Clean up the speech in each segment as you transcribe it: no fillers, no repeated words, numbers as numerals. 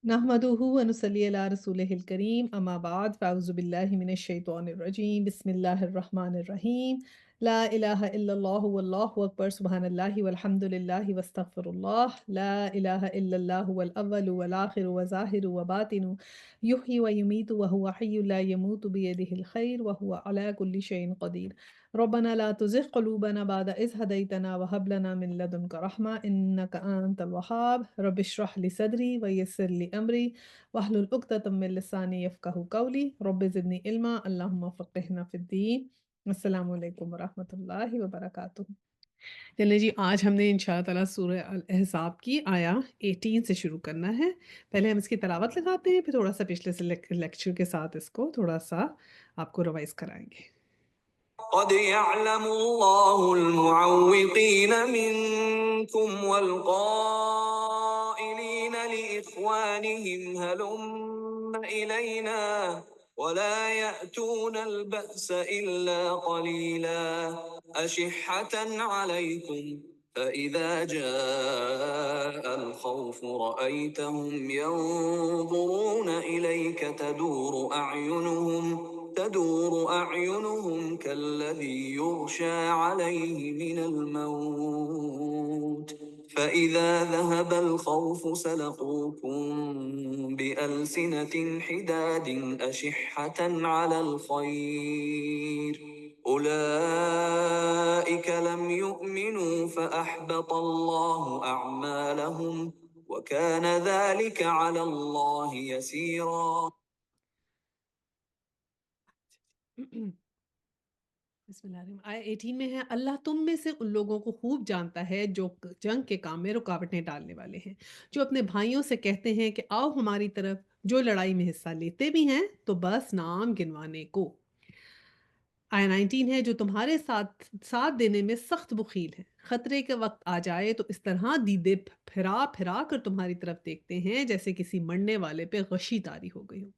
नहमदुहु व नुसल्ली अला रसूलिहिल करीम अम्मा बाद फ़अऊज़ु बिल्लाहि मिनश शैतानिर रजीम बिस्मिल्लाहिर रहमानिर रहीम ला इलाहा इल्लल्लाहु वल्लाहु अकबर सुब्हानल्लाहि वल्हम्दुलिल्लाहि वस्तगफिरुल्लाह ला इलाहा इल्लल्लाहु वल अव्वलु वल आखिरु व ज़ाहिरु व बातिनु युहयी व युमीतु व हुवा हय्युन ला यमूतु बियदिहिल खैर व हुवा अला कुल्लि शैइन क़दीर रब्बना ला तुज़िग़ क़ुलूबना बअद इज़ हदैतना व हब लना मिन लदुनका रहमा इन्नका अंतल वहाब रब्बि इश्रह लि सदरी व यस्सिर लि अमरी वहलुल उक़दतम मिन लिसानी यफ़क़हू क़ौली रब्बि ज़िदनी इल्मा अल्लाहुम्मा फ़क़्हिना फ़िद्दीन। अस्सलामु अलैकुम व रहमतुल्लाहि व बरकातुहू। चलिए जी, आज हमने इंशाअल्लाह ताला सूरह अल अहज़ाब की आया 18 से शुरू करना है। पहले हम इसकी तिलावत लगाते हैं, फिर थोड़ा-सा पिछले से लेक्चर के साथ इसको थोड़ा-सा आपको रिवाइज़ कराएँगे। قد يعلم الله المعوقين منكم والقائلين لإخوانهم هلم إلينا ولا يأتون البأس إلا قليلا أشحة عليكم فإذا جاء الخوف رأيتهم ينظرون إليك تدور أعينهم كالذي يغشى عليه من الموت فإذا ذهب الخوف سلقوكم بألسنة حداد أشحة على الخير أولئك لم يؤمنوا فأحبط الله أعمالهم وكان ذلك على الله يسيرا. आया 18 में है, अल्लाह तुम में से उन लोगों को खूब जानता है जो जंग के काम में रुकावटें डालने वाले हैं, जो अपने भाइयों से कहते हैं कि आओ हमारी तरफ, जो लड़ाई में हिस्सा लेते भी हैं तो बस नाम गिनवाने को। आया 19 है, जो तुम्हारे साथ साथ देने में सख्त बखील है, खतरे के वक्त आ जाए तो इस तरह दीदे फिरा फिरा कर तुम्हारी तरफ देखते हैं जैसे किसी मरने वाले पे गशी तारी हो गई हो,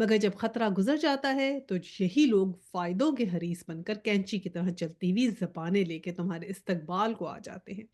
मगर जब खतरा गुजर जाता है तो यही लोग फायदों के हरीस बनकर कैंची की तरह चलती हुई जबानें लेके तुम्हारे इस्तकबाल को आ जाते हैं।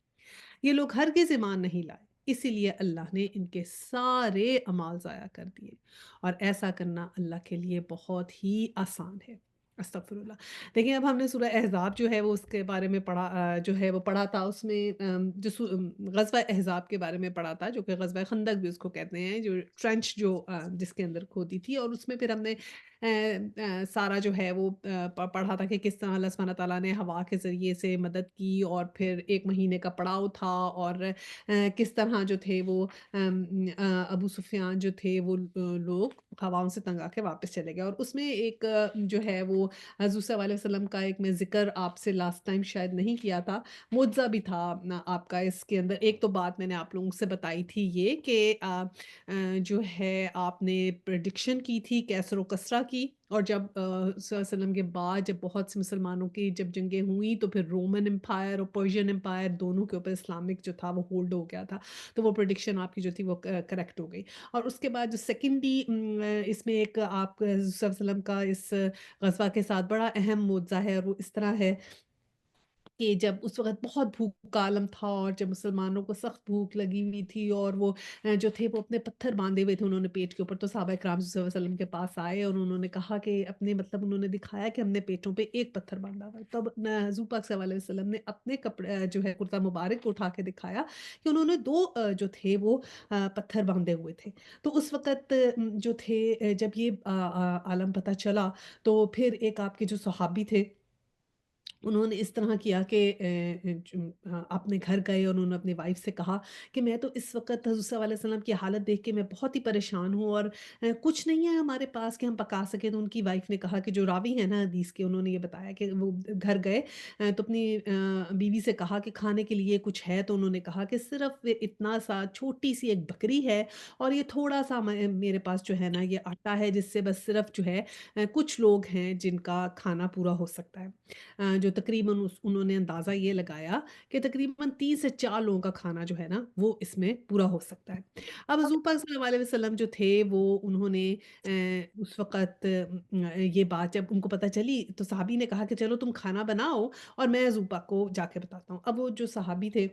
ये लोग हरगिज़ ईमान नहीं लाए, इसीलिए अल्लाह ने इनके सारे अमाल ज़ाया कर दिए और ऐसा करना अल्लाह के लिए बहुत ही आसान है। अस्तगफिरुल्लाह। देखिए, अब हमने सूरह अहज़ाब जो है वो उसके बारे में पढ़ा, जो है वो पढ़ा था उसमें, ग़ज़वा अहज़ाब के बारे में पढ़ा था, जो कि ग़ज़वा खंदक भी उसको कहते हैं, जो ट्रेंच जो जिसके अंदर खोदी थी, और उसमें फिर हमने सारा जो है वो पढ़ा था कि किस तरह अल्लाह सुब्हानहू व तआला ने हवा के ज़रिए से मदद की और फिर 1 महीने का पड़ाव था, और किस तरह जो थे वो अबू सुफ़ियान जो थे वो लोग हवाओं से तंग आके वापस चले गए, और उसमें एक जो है वो हज़ूर सल्लल्लाहु अलैहि वसल्लम का एक मैं ज़िक्र आपसे लास्ट टाइम शायद नहीं किया था, मुअज़्ज़ा भी था ना आपका इसके अंदर। एक तो बात मैंने आप लोगों से बताई थी ये कि जो है आपने प्रेडिक्शन की थी कैसर और कसरा की, और जब सल्लल्लाहु अलैहि वसल्लम के बाद जब बहुत से मुसलमानों की जब जंगें हुई तो फिर रोमन एम्पायर और पर्शियन एम्पायर दोनों के ऊपर इस्लामिक जो था वो होल्ड हो गया था। तो वो प्रेडिक्शन आपकी जो थी वो करेक्ट हो गई। और उसके बाद जो सेकंडली इसमें एक आप सल्लल्लाहु अलैहि वसल्लम का इस ग़ज़वा के साथ बड़ा अहम मुअज़्ज़ा है, और वो इस तरह है कि जब उस वक़्त बहुत भूख का आलम था और जब मुसलमानों को सख्त भूख लगी हुई थी, और वो जो थे वो अपने पत्थर बाँधे हुए थे उन्होंने पेट के ऊपर, तो सहाबा इकराम सल्लल्लाहु अलैहि वसल्लम के पास आए और उन्होंने कहा कि अपने मतलब उन्होंने दिखाया कि हमने पेटों पे एक पत्थर बाँधा हुआ है। तब हुज़ूर पाक सल्लल्लाहु अलैहि वसल्लम ने अपने कपड़े जो है कुर्ता मुबारक को उठा के दिखाया कि उन्होंने 2 जो थे वो पत्थर बाँधे हुए थे। तो उस वक़्त जो थे जब ये आलम पता चला, तो फिर एक आपके जो सहाबी थे उन्होंने इस तरह किया कि अपने घर गए और उन्होंने अपनी वाइफ़ से कहा कि मैं तो इस वक़्त हज़ूर सल्लल्लाहु अलैहि वसल्लम की हालत देख के मैं बहुत ही परेशान हूँ, और कुछ नहीं है हमारे पास कि हम पका सकें। तो उनकी वाइफ़ ने कहा कि जो रावी है ना हदीस के, उन्होंने ये बताया कि वो घर गए तो अपनी बीवी से कहा कि खाने के लिए कुछ है? तो उन्होंने कहा कि सिर्फ़ इतना सा छोटी-सी एक बकरी है, और ये थोड़ा-सा मेरे पास जो है ना ये आटा है, जिससे बस सिर्फ़ जो है कुछ लोग हैं जिनका खाना पूरा हो सकता है। जो तकरीबन उन्होंने अंदाज़ा ये लगाया कि तकरीबन 3 से 4 लोगों का खाना जो है ना, वो इसमें पूरा हो सकता है। अब हज़ूर पाक सल्लल्लाहु अलैहि वसल्लम जो थे वो उन्होंने उस वक़्त ये बात जब उनको पता चली तो सहाबी ने कहा कि चलो तुम खाना बनाओ और मैं हज़ूर पाक को जाके बताता हूँ। अब वो जो सहाबी थे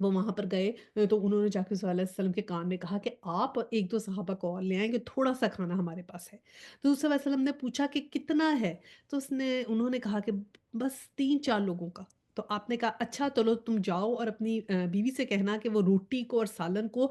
वो वहाँ पर गए तो उन्होंने जाके सल्लल्लाहु अलैहि वसल्लम के कान में कहा कि आप 1-2 सहाबा को और ले आएँ कि थोड़ा-सा खाना हमारे पास है। तो सल्लल्लाहु अलैहि वसल्लम ने पूछा कि कितना है? तो उन्होंने कहा कि बस 3-4 लोगों का। तो आपने कहा अच्छा चलो तुम जाओ और अपनी बीवी से कहना कि वो रोटी को और सालन को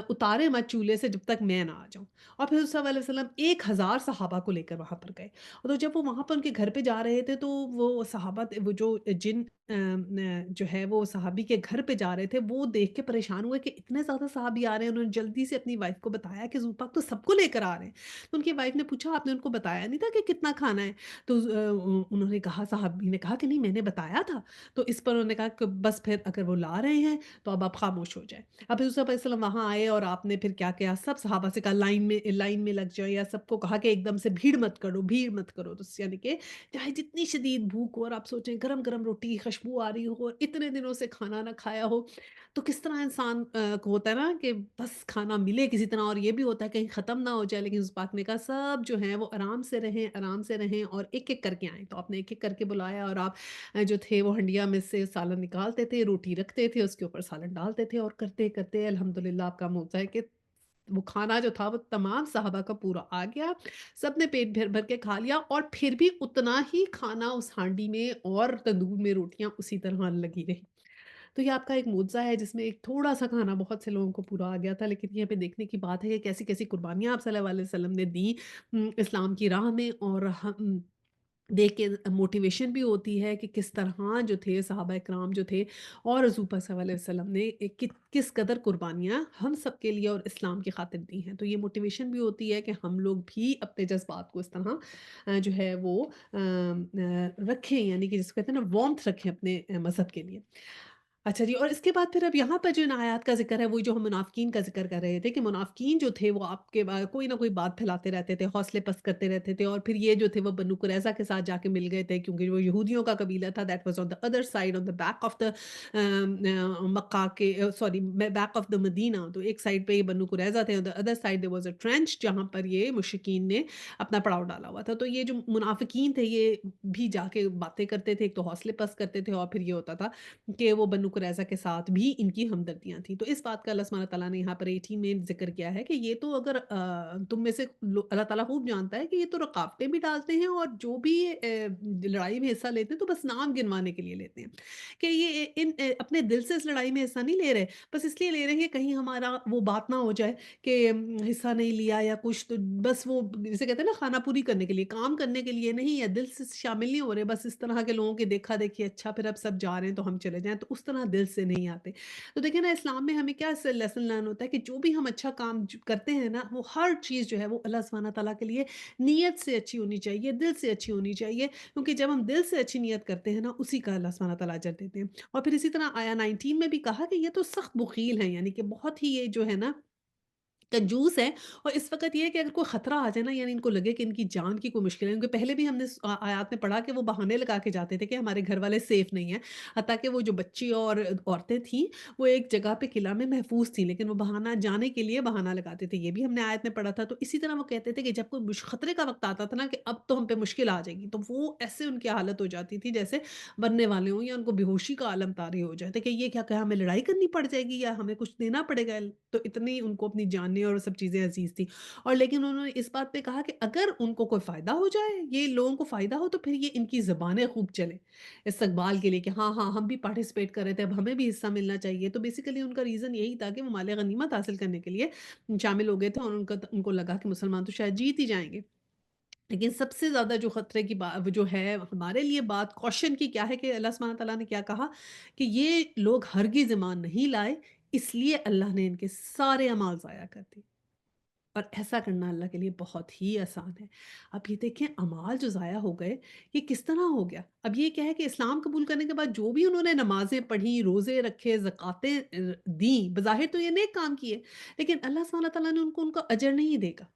उतारे मत चूल्हे से जब तक मैं ना आ जाऊँ। और फिर सल्लल्लाहु अलैहि वसल्लम 1000 सहाबा को लेकर वहाँ पर गए। तो जब वो वहाँ पर उनके घर पे जा रहे थे तो वो सहाबा थे वो जो जिन जो है वो सहाबी के घर पे जा रहे थे, वो देख के परेशान हुए कि इतने ज़्यादा सहाबी आ रहे हैं। उन्होंने जल्दी से अपनी वाइफ़ को बताया कि ज़ूपाक तो सबको लेकर आ रहे हैं। तो उनकी वाइफ़ ने पूछा आपने उनको बताया नहीं था कि कितना खाना है? तो उन्होंने कहा साहबी ने कहा कि नहीं मैंने बताया था। तो इस पर उन्होंने कहा कि बस फिर अगर वो ला रहे हैं तो अब आप खामोश हो जाएँ। अब यूसुफ अलैहिस्सलाम वहाँ आए और आपने फिर क्या किया सब सहाबा से कहा लाइन में लग जाओ या सबको कहा कि एकदम से भीड़ मत करो। तो यानी कि चाहे जितनी शदीद भूख हो और आप सोचें गरम-गरम रोटी की खुशबू आ रही हो और इतने दिनों से खाना ना खाया हो, तो किस तरह इंसान को होता है ना कि बस खाना मिले किसी तरह और ये भी होता है कहीं ख़त्म ना हो जाए। लेकिन उस पाक ने कहा सब जो हैं वो आराम से रहें और एक-एक करके आएँ। तो आपने एक-एक करके बुलाया और आप जो थे वो हंडिया में से सालन निकालते थे, रोटी रखते थे, उसके ऊपर सालन डालते थे और करते-करते अल्हम्दुलिल्लाह आपका मुआवज़ा है कि वो खाना जो था वो तमाम साहबा का पूरा आ गया। सबने पेट भर-भर के खा लिया और फिर भी उतना ही खाना उस हांडी में और तंदूर में रोटियाँ उसी तरह लगी रहीं। तो ये आपका एक मुआवज़ा है जिसमें एक थोड़ा-सा खाना बहुत से लोगों को पूरा आ गया था। लेकिन यहाँ पे देखने की बात है कि कैसी-कैसी कुर्बानियाँ आप सल्लल्लाहु अलैहि वसल्लम ने दी इस्लाम की राह में और हम देख के मोटिवेशन भी होती है कि किस तरह जो थे सहाबा इकराम जो थे और हज़ूर पाक सल्लल्लाहु अलैहि वसल्लम ने किस कदर कुर्बानियाँ हम सब के लिए और इस्लाम की खातिर दी हैं। तो ये मोटिवेशन भी होती है कि हम लोग भी अपने जज़्बात को इस तरह जो है वो रखें यानी कि जिसको कहते हैं ना वार्म्थ रखें अपने मज़हब के लिए। अच्छा जी और इसके बाद फिर अब यहाँ पर जो इन आयात का ज़िक्र है, वही जो हम मुनाफ़िकीन का ज़िक्र कर रहे थे कि मुनाफ़िकीन जो थे वो आपके कोई ना कोई बात फैलाते रहते थे, हौसले पस्त करते रहते थे और फिर ये जो थे वो बन्नु कुरैज़ा के साथ जाके मिल गए थे क्योंकि वो यहूदियों का कबीला था that was on the other side on the back of the Mecca के sorry back of the Medina तो एक साइड पे ये बन्नु कुरैज़ा थे, on the other side there was a trench जहाँ पर ये मुशरिकीन ने अपना पड़ाव डाला हुआ था। तो ये जो मुनाफ़िकीन थे ये भी जाके बातें करते थे, एक तो हौसले पस्त करते थे और फिर ये होता था कि वो बन्नु कुरैज़ा के साथ भी इनकी हमदर्दियाँ थीं। तो इस बात का अल्लाह सुब्हानहू व तआला ने यहाँ पर 18 में ज़िक्र किया है कि ये तो अगर तुम में से अल्लाह ताला खूब जानता है कि ये तो रुकावटें भी डालते हैं और जो भी लड़ाई में हिस्सा लेते हैं तो बस नाम गिनवाने के लिए लेते हैं। कि ये अपने दिल से इस लड़ाई में हिस्सा नहीं ले रहे, बस इसलिए ले रहे हैं कि कहीं हमारा वो बात ना हो जाए कि हिस्सा नहीं लिया या कुछ तो बस वो जिसे कहते हैं ना खाना पूरी करने के लिए, काम करने के लिए नहीं या दिल से शामिल नहीं हो रहे, बस इस तरह के लोगों की देखा-देखी अच्छा फिर अब सब जा रहे हैं तो हम चले जाएँ, तो उस तरह दिल से नहीं आते। तो देखिए ना इस्लाम में हमें क्या इससे लेसन लर्न होता है कि जो भी हम अच्छा काम करते हैं ना, वो हर चीज़ जो है वो अल्लाह सुब्हानहू तआला के लिए नीयत से अच्छी होनी चाहिए, दिल से अच्छी होनी चाहिए, क्योंकि जब हम दिल से अच्छी नीयत करते हैं ना, उसी का अल्लाह सुब्हानहू तआला अजर देते हैं। और फिर इसी तरह आया 19 में भी कहा कि ये तो सख्त बुख़ील हैं, यानी कि बहुत ही ये जो है ना कंजूस है और इस वक़्त ये है कि अगर कोई ख़तरा आ जाए ना यानी इनको लगे कि इनकी जान की कोई मुश्किल है क्योंकि पहले भी हमने आयात में पढ़ा कि वो बहाने लगा के जाते थे कि हमारे घर वाले सेफ़ नहीं हैं। हत्ता कि वो जो बच्ची और औरतें थीं, वो एक जगह पे किला में महफ़ूज़ थीं, लेकिन वो बहाना जाने के लिए बहाना लगाते थे। ये भी हमने आयत में पढ़ा था। तो इसी तरह वो कहते थे कि जब कोई ख़तरे का वक़्त आता था ना कि अब तो हम पे मुश्किल आ जाएगी, तो वो ऐसे उनकी हालत हो जाती थी जैसे मरने वाले हों या उनको बेहोशी का आलम तारी हो जाए। तो कि ये क्या हमें लड़ाई करनी पड़ जाएगी या हमें कुछ देना पड़ेगा? तो इतनी उनको अपनी जानें और सब चीज़ें अज़ीज़ थी। और लेकिन उन्होंने इस बात पे कहा कि अगर उनको कोई फ़ायदा हो जाए, ये लोगों को फ़ायदा हो तो फिर ये इनकी ज़बानें खूब चलें, इस्तक़बाल के लिए कि हाँ, हाँ, हम भी पार्टिसिपेट कर रहे थे, अब हमें भी हिस्सा मिलना चाहिए। तो बेसिकली उनका रीज़न यही था कि वो माले गनीमत हासिल करने के लिए शामिल हो गए थे और उनको लगा कि मुसलमान तो शायद जीत ही जाएँगे। लेकिन सबसे ज़्यादा जो खतरे की जो है हमारे लिए बात कॉशन की क्या है कि अल्लाह सुब्हानहू तआला ने क्या कहा कि ये लोग हरगिज़ ईमान नहीं लाए, इसलिए अल्लाह ने इनके सारे अमाल ज़ाया कर दिए। और ऐसा करना अल्लाह के लिए बहुत ही आसान है। अब ये देखें अमाल जो ज़ाया हो गए, ये किस तरह हो गया? अब ये क्या है कि इस्लाम कबूल करने के बाद जो भी उन्होंने नमाज़ें पढ़ी, रोज़े रखे, ज़कातें दी, बज़ाहिर तो ये नेक काम किए, लेकिन अल्लाह सुब्हानहू तआला ने उनको उनका अजर नहीं देगा।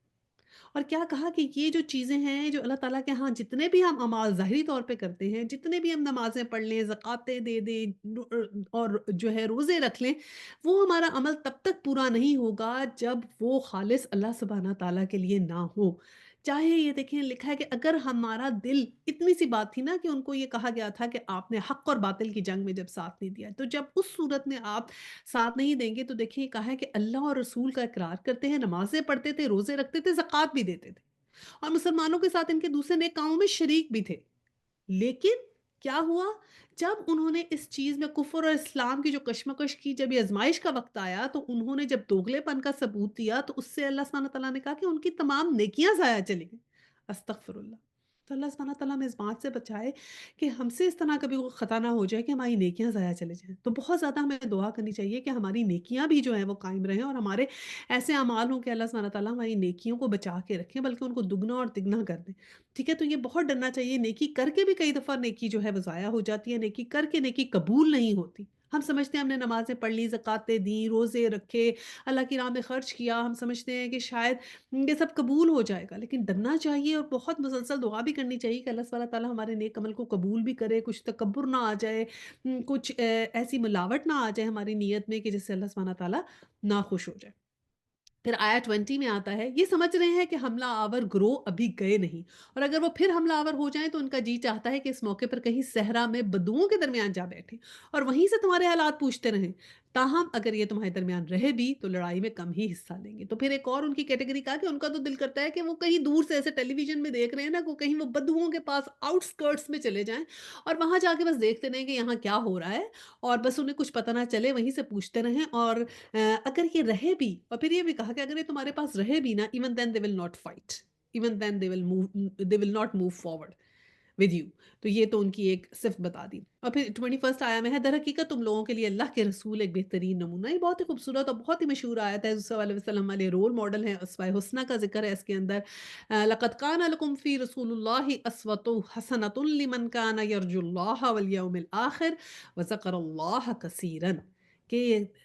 और क्या कहा कि ये जो चीज़ें हैं जो अल्लाह ताला के यहाँ जितने भी हम अमाल ज़ाहिरी तौर पे करते हैं, जितने भी हम नमाज़ें पढ़ लें, ज़कातें दे दें और जो है रोज़े रख लें, वो हमारा अमल तब तक पूरा नहीं होगा जब वो ख़ालिस अल्लाह सुब्हाना ताला के लिए ना हो। चाहे ये देखें लिखा है कि अगर हमारा दिल इतनी सी बात थी ना कि उनको ये कहा गया था कि आपने हक़ और बातिल की जंग में जब साथ नहीं दिया, तो जब उस सूरत में आप साथ नहीं देंगे तो देखिए कहा है कि अल्लाह और रसूल का इकरार करते हैं, नमाज़ें पढ़ते थे, रोज़े रखते थे, ज़कात भी देते थे और मुसलमानों के साथ इनके दूसरे नेक कामों में शरीक भी थे। लेकिन क्या हुआ? जब उन्होंने इस चीज़ में कुफ़्र और इस्लाम की जो कशमकश की, जब ये आज़माइश का वक़्त आया, तो उन्होंने जब दोगलेपन का सबूत दिया, तो उससे अल्लाह सुब्हानहू तआला ने कहा कि उनकी तमाम नेकियाँ ज़ाया चली गईं। अस्तग़फ़िरुल्लाह। तो अल्लाह सुब्हानहू तआला हमें इस बात से बचाए कि हमसे इस तरह कभी वो ख़ता ना हो जाए कि हमारी नेकियाँ ज़ाया चली जाएँ। तो बहुत ज़्यादा हमें दुआ करनी चाहिए कि हमारी नेकियाँ भी जो हैं वो कायम रहें और हमारे ऐसे अमाल हों कि अल्लाह सुब्हानहू तआला हमारी नेकियों को बचा के रखें, बल्कि उनको दुगना और तिगना कर दें। ठीक है? तो ये बहुत डरना चाहिए, नेकी करके भी कई दफ़ा नेकी जो है वो ज़ाया हो जाती है, नेकी करके नेकी कबूल नहीं होती। हम समझते हैं हमने नमाज़ें पढ़ ली, ज़कातें दी, रोज़े रखे, अल्लाह की राह में खर्च किया, हम समझते हैं कि शायद ये सब कबूल हो जाएगा। लेकिन डरना चाहिए और बहुत मुसलसल दुआ भी करनी चाहिए कि अल्लाह सुब्हानहू तआला हमारे नेक अमल को कबूल भी करे, कुछ तकब्बुर ना आ जाए, कुछ ऐसी मिलावट ना आ जाए हमारी नीयत में कि जिससे अल्लाह सुब्हानहू तआला नाखुश हो जाए। फिर आया 20 में आता है, ये समझ रहे हैं कि हमला आवर गिरोह अभी गए नहीं और अगर वो फिर हमलावर हो जाएँ तो उनका जी चाहता है कि इस मौके पर कहीं सहरा में बदुओं के दरमियान जा बैठें और वहीं से तुम्हारे हालात पूछते रहें। ताहम अगर ये तुम्हारे दरमियान रहे भी तो लड़ाई में कम ही हिस्सा लेंगे। तो फिर एक और उनकी कैटेगरी कहा कि उनका तो दिल करता है कि वो कहीं दूर से ऐसे टेलीविज़न में देख रहे हैं ना, को कहीं वो बदुओं के पास आउटस्कर्ट्स में चले जाएँ और वहाँ जाके बस देखते रहें कि यहाँ क्या हो रहा है और बस उन्हें कुछ पता ना चले, वहीं से पूछते रहें और अगर ये रहे भी और फिर ये भी कहा कि अगर ये तुम्हारे पास रहे भी ना, even then they will not fight, even then they will not move forward with you. तो ये तो उनकी एक सिफ़्त बता दी और फिर 21st आया में है, दर हकीकत तुम लोगों के लिए अल्लाह के रसूल एक बेहतरीन नमूना, ये बहुत ही खूबसूरत और बहुत ही मशहूर आयत है, हुज़ूर सल्लल्लाहु अलैहि वसल्लम वाले रोल मॉडल हैं, उसवा हुस्ना का ज़िक्र है इसके अंदर। लक़द कान लकुम फ़ी रसूलिल्लाहि अस्वतुन हसनतुन लिमन कान यर्जुल्लाह वल यौमिल आखिर व ज़करल्लाह कसीरन। कि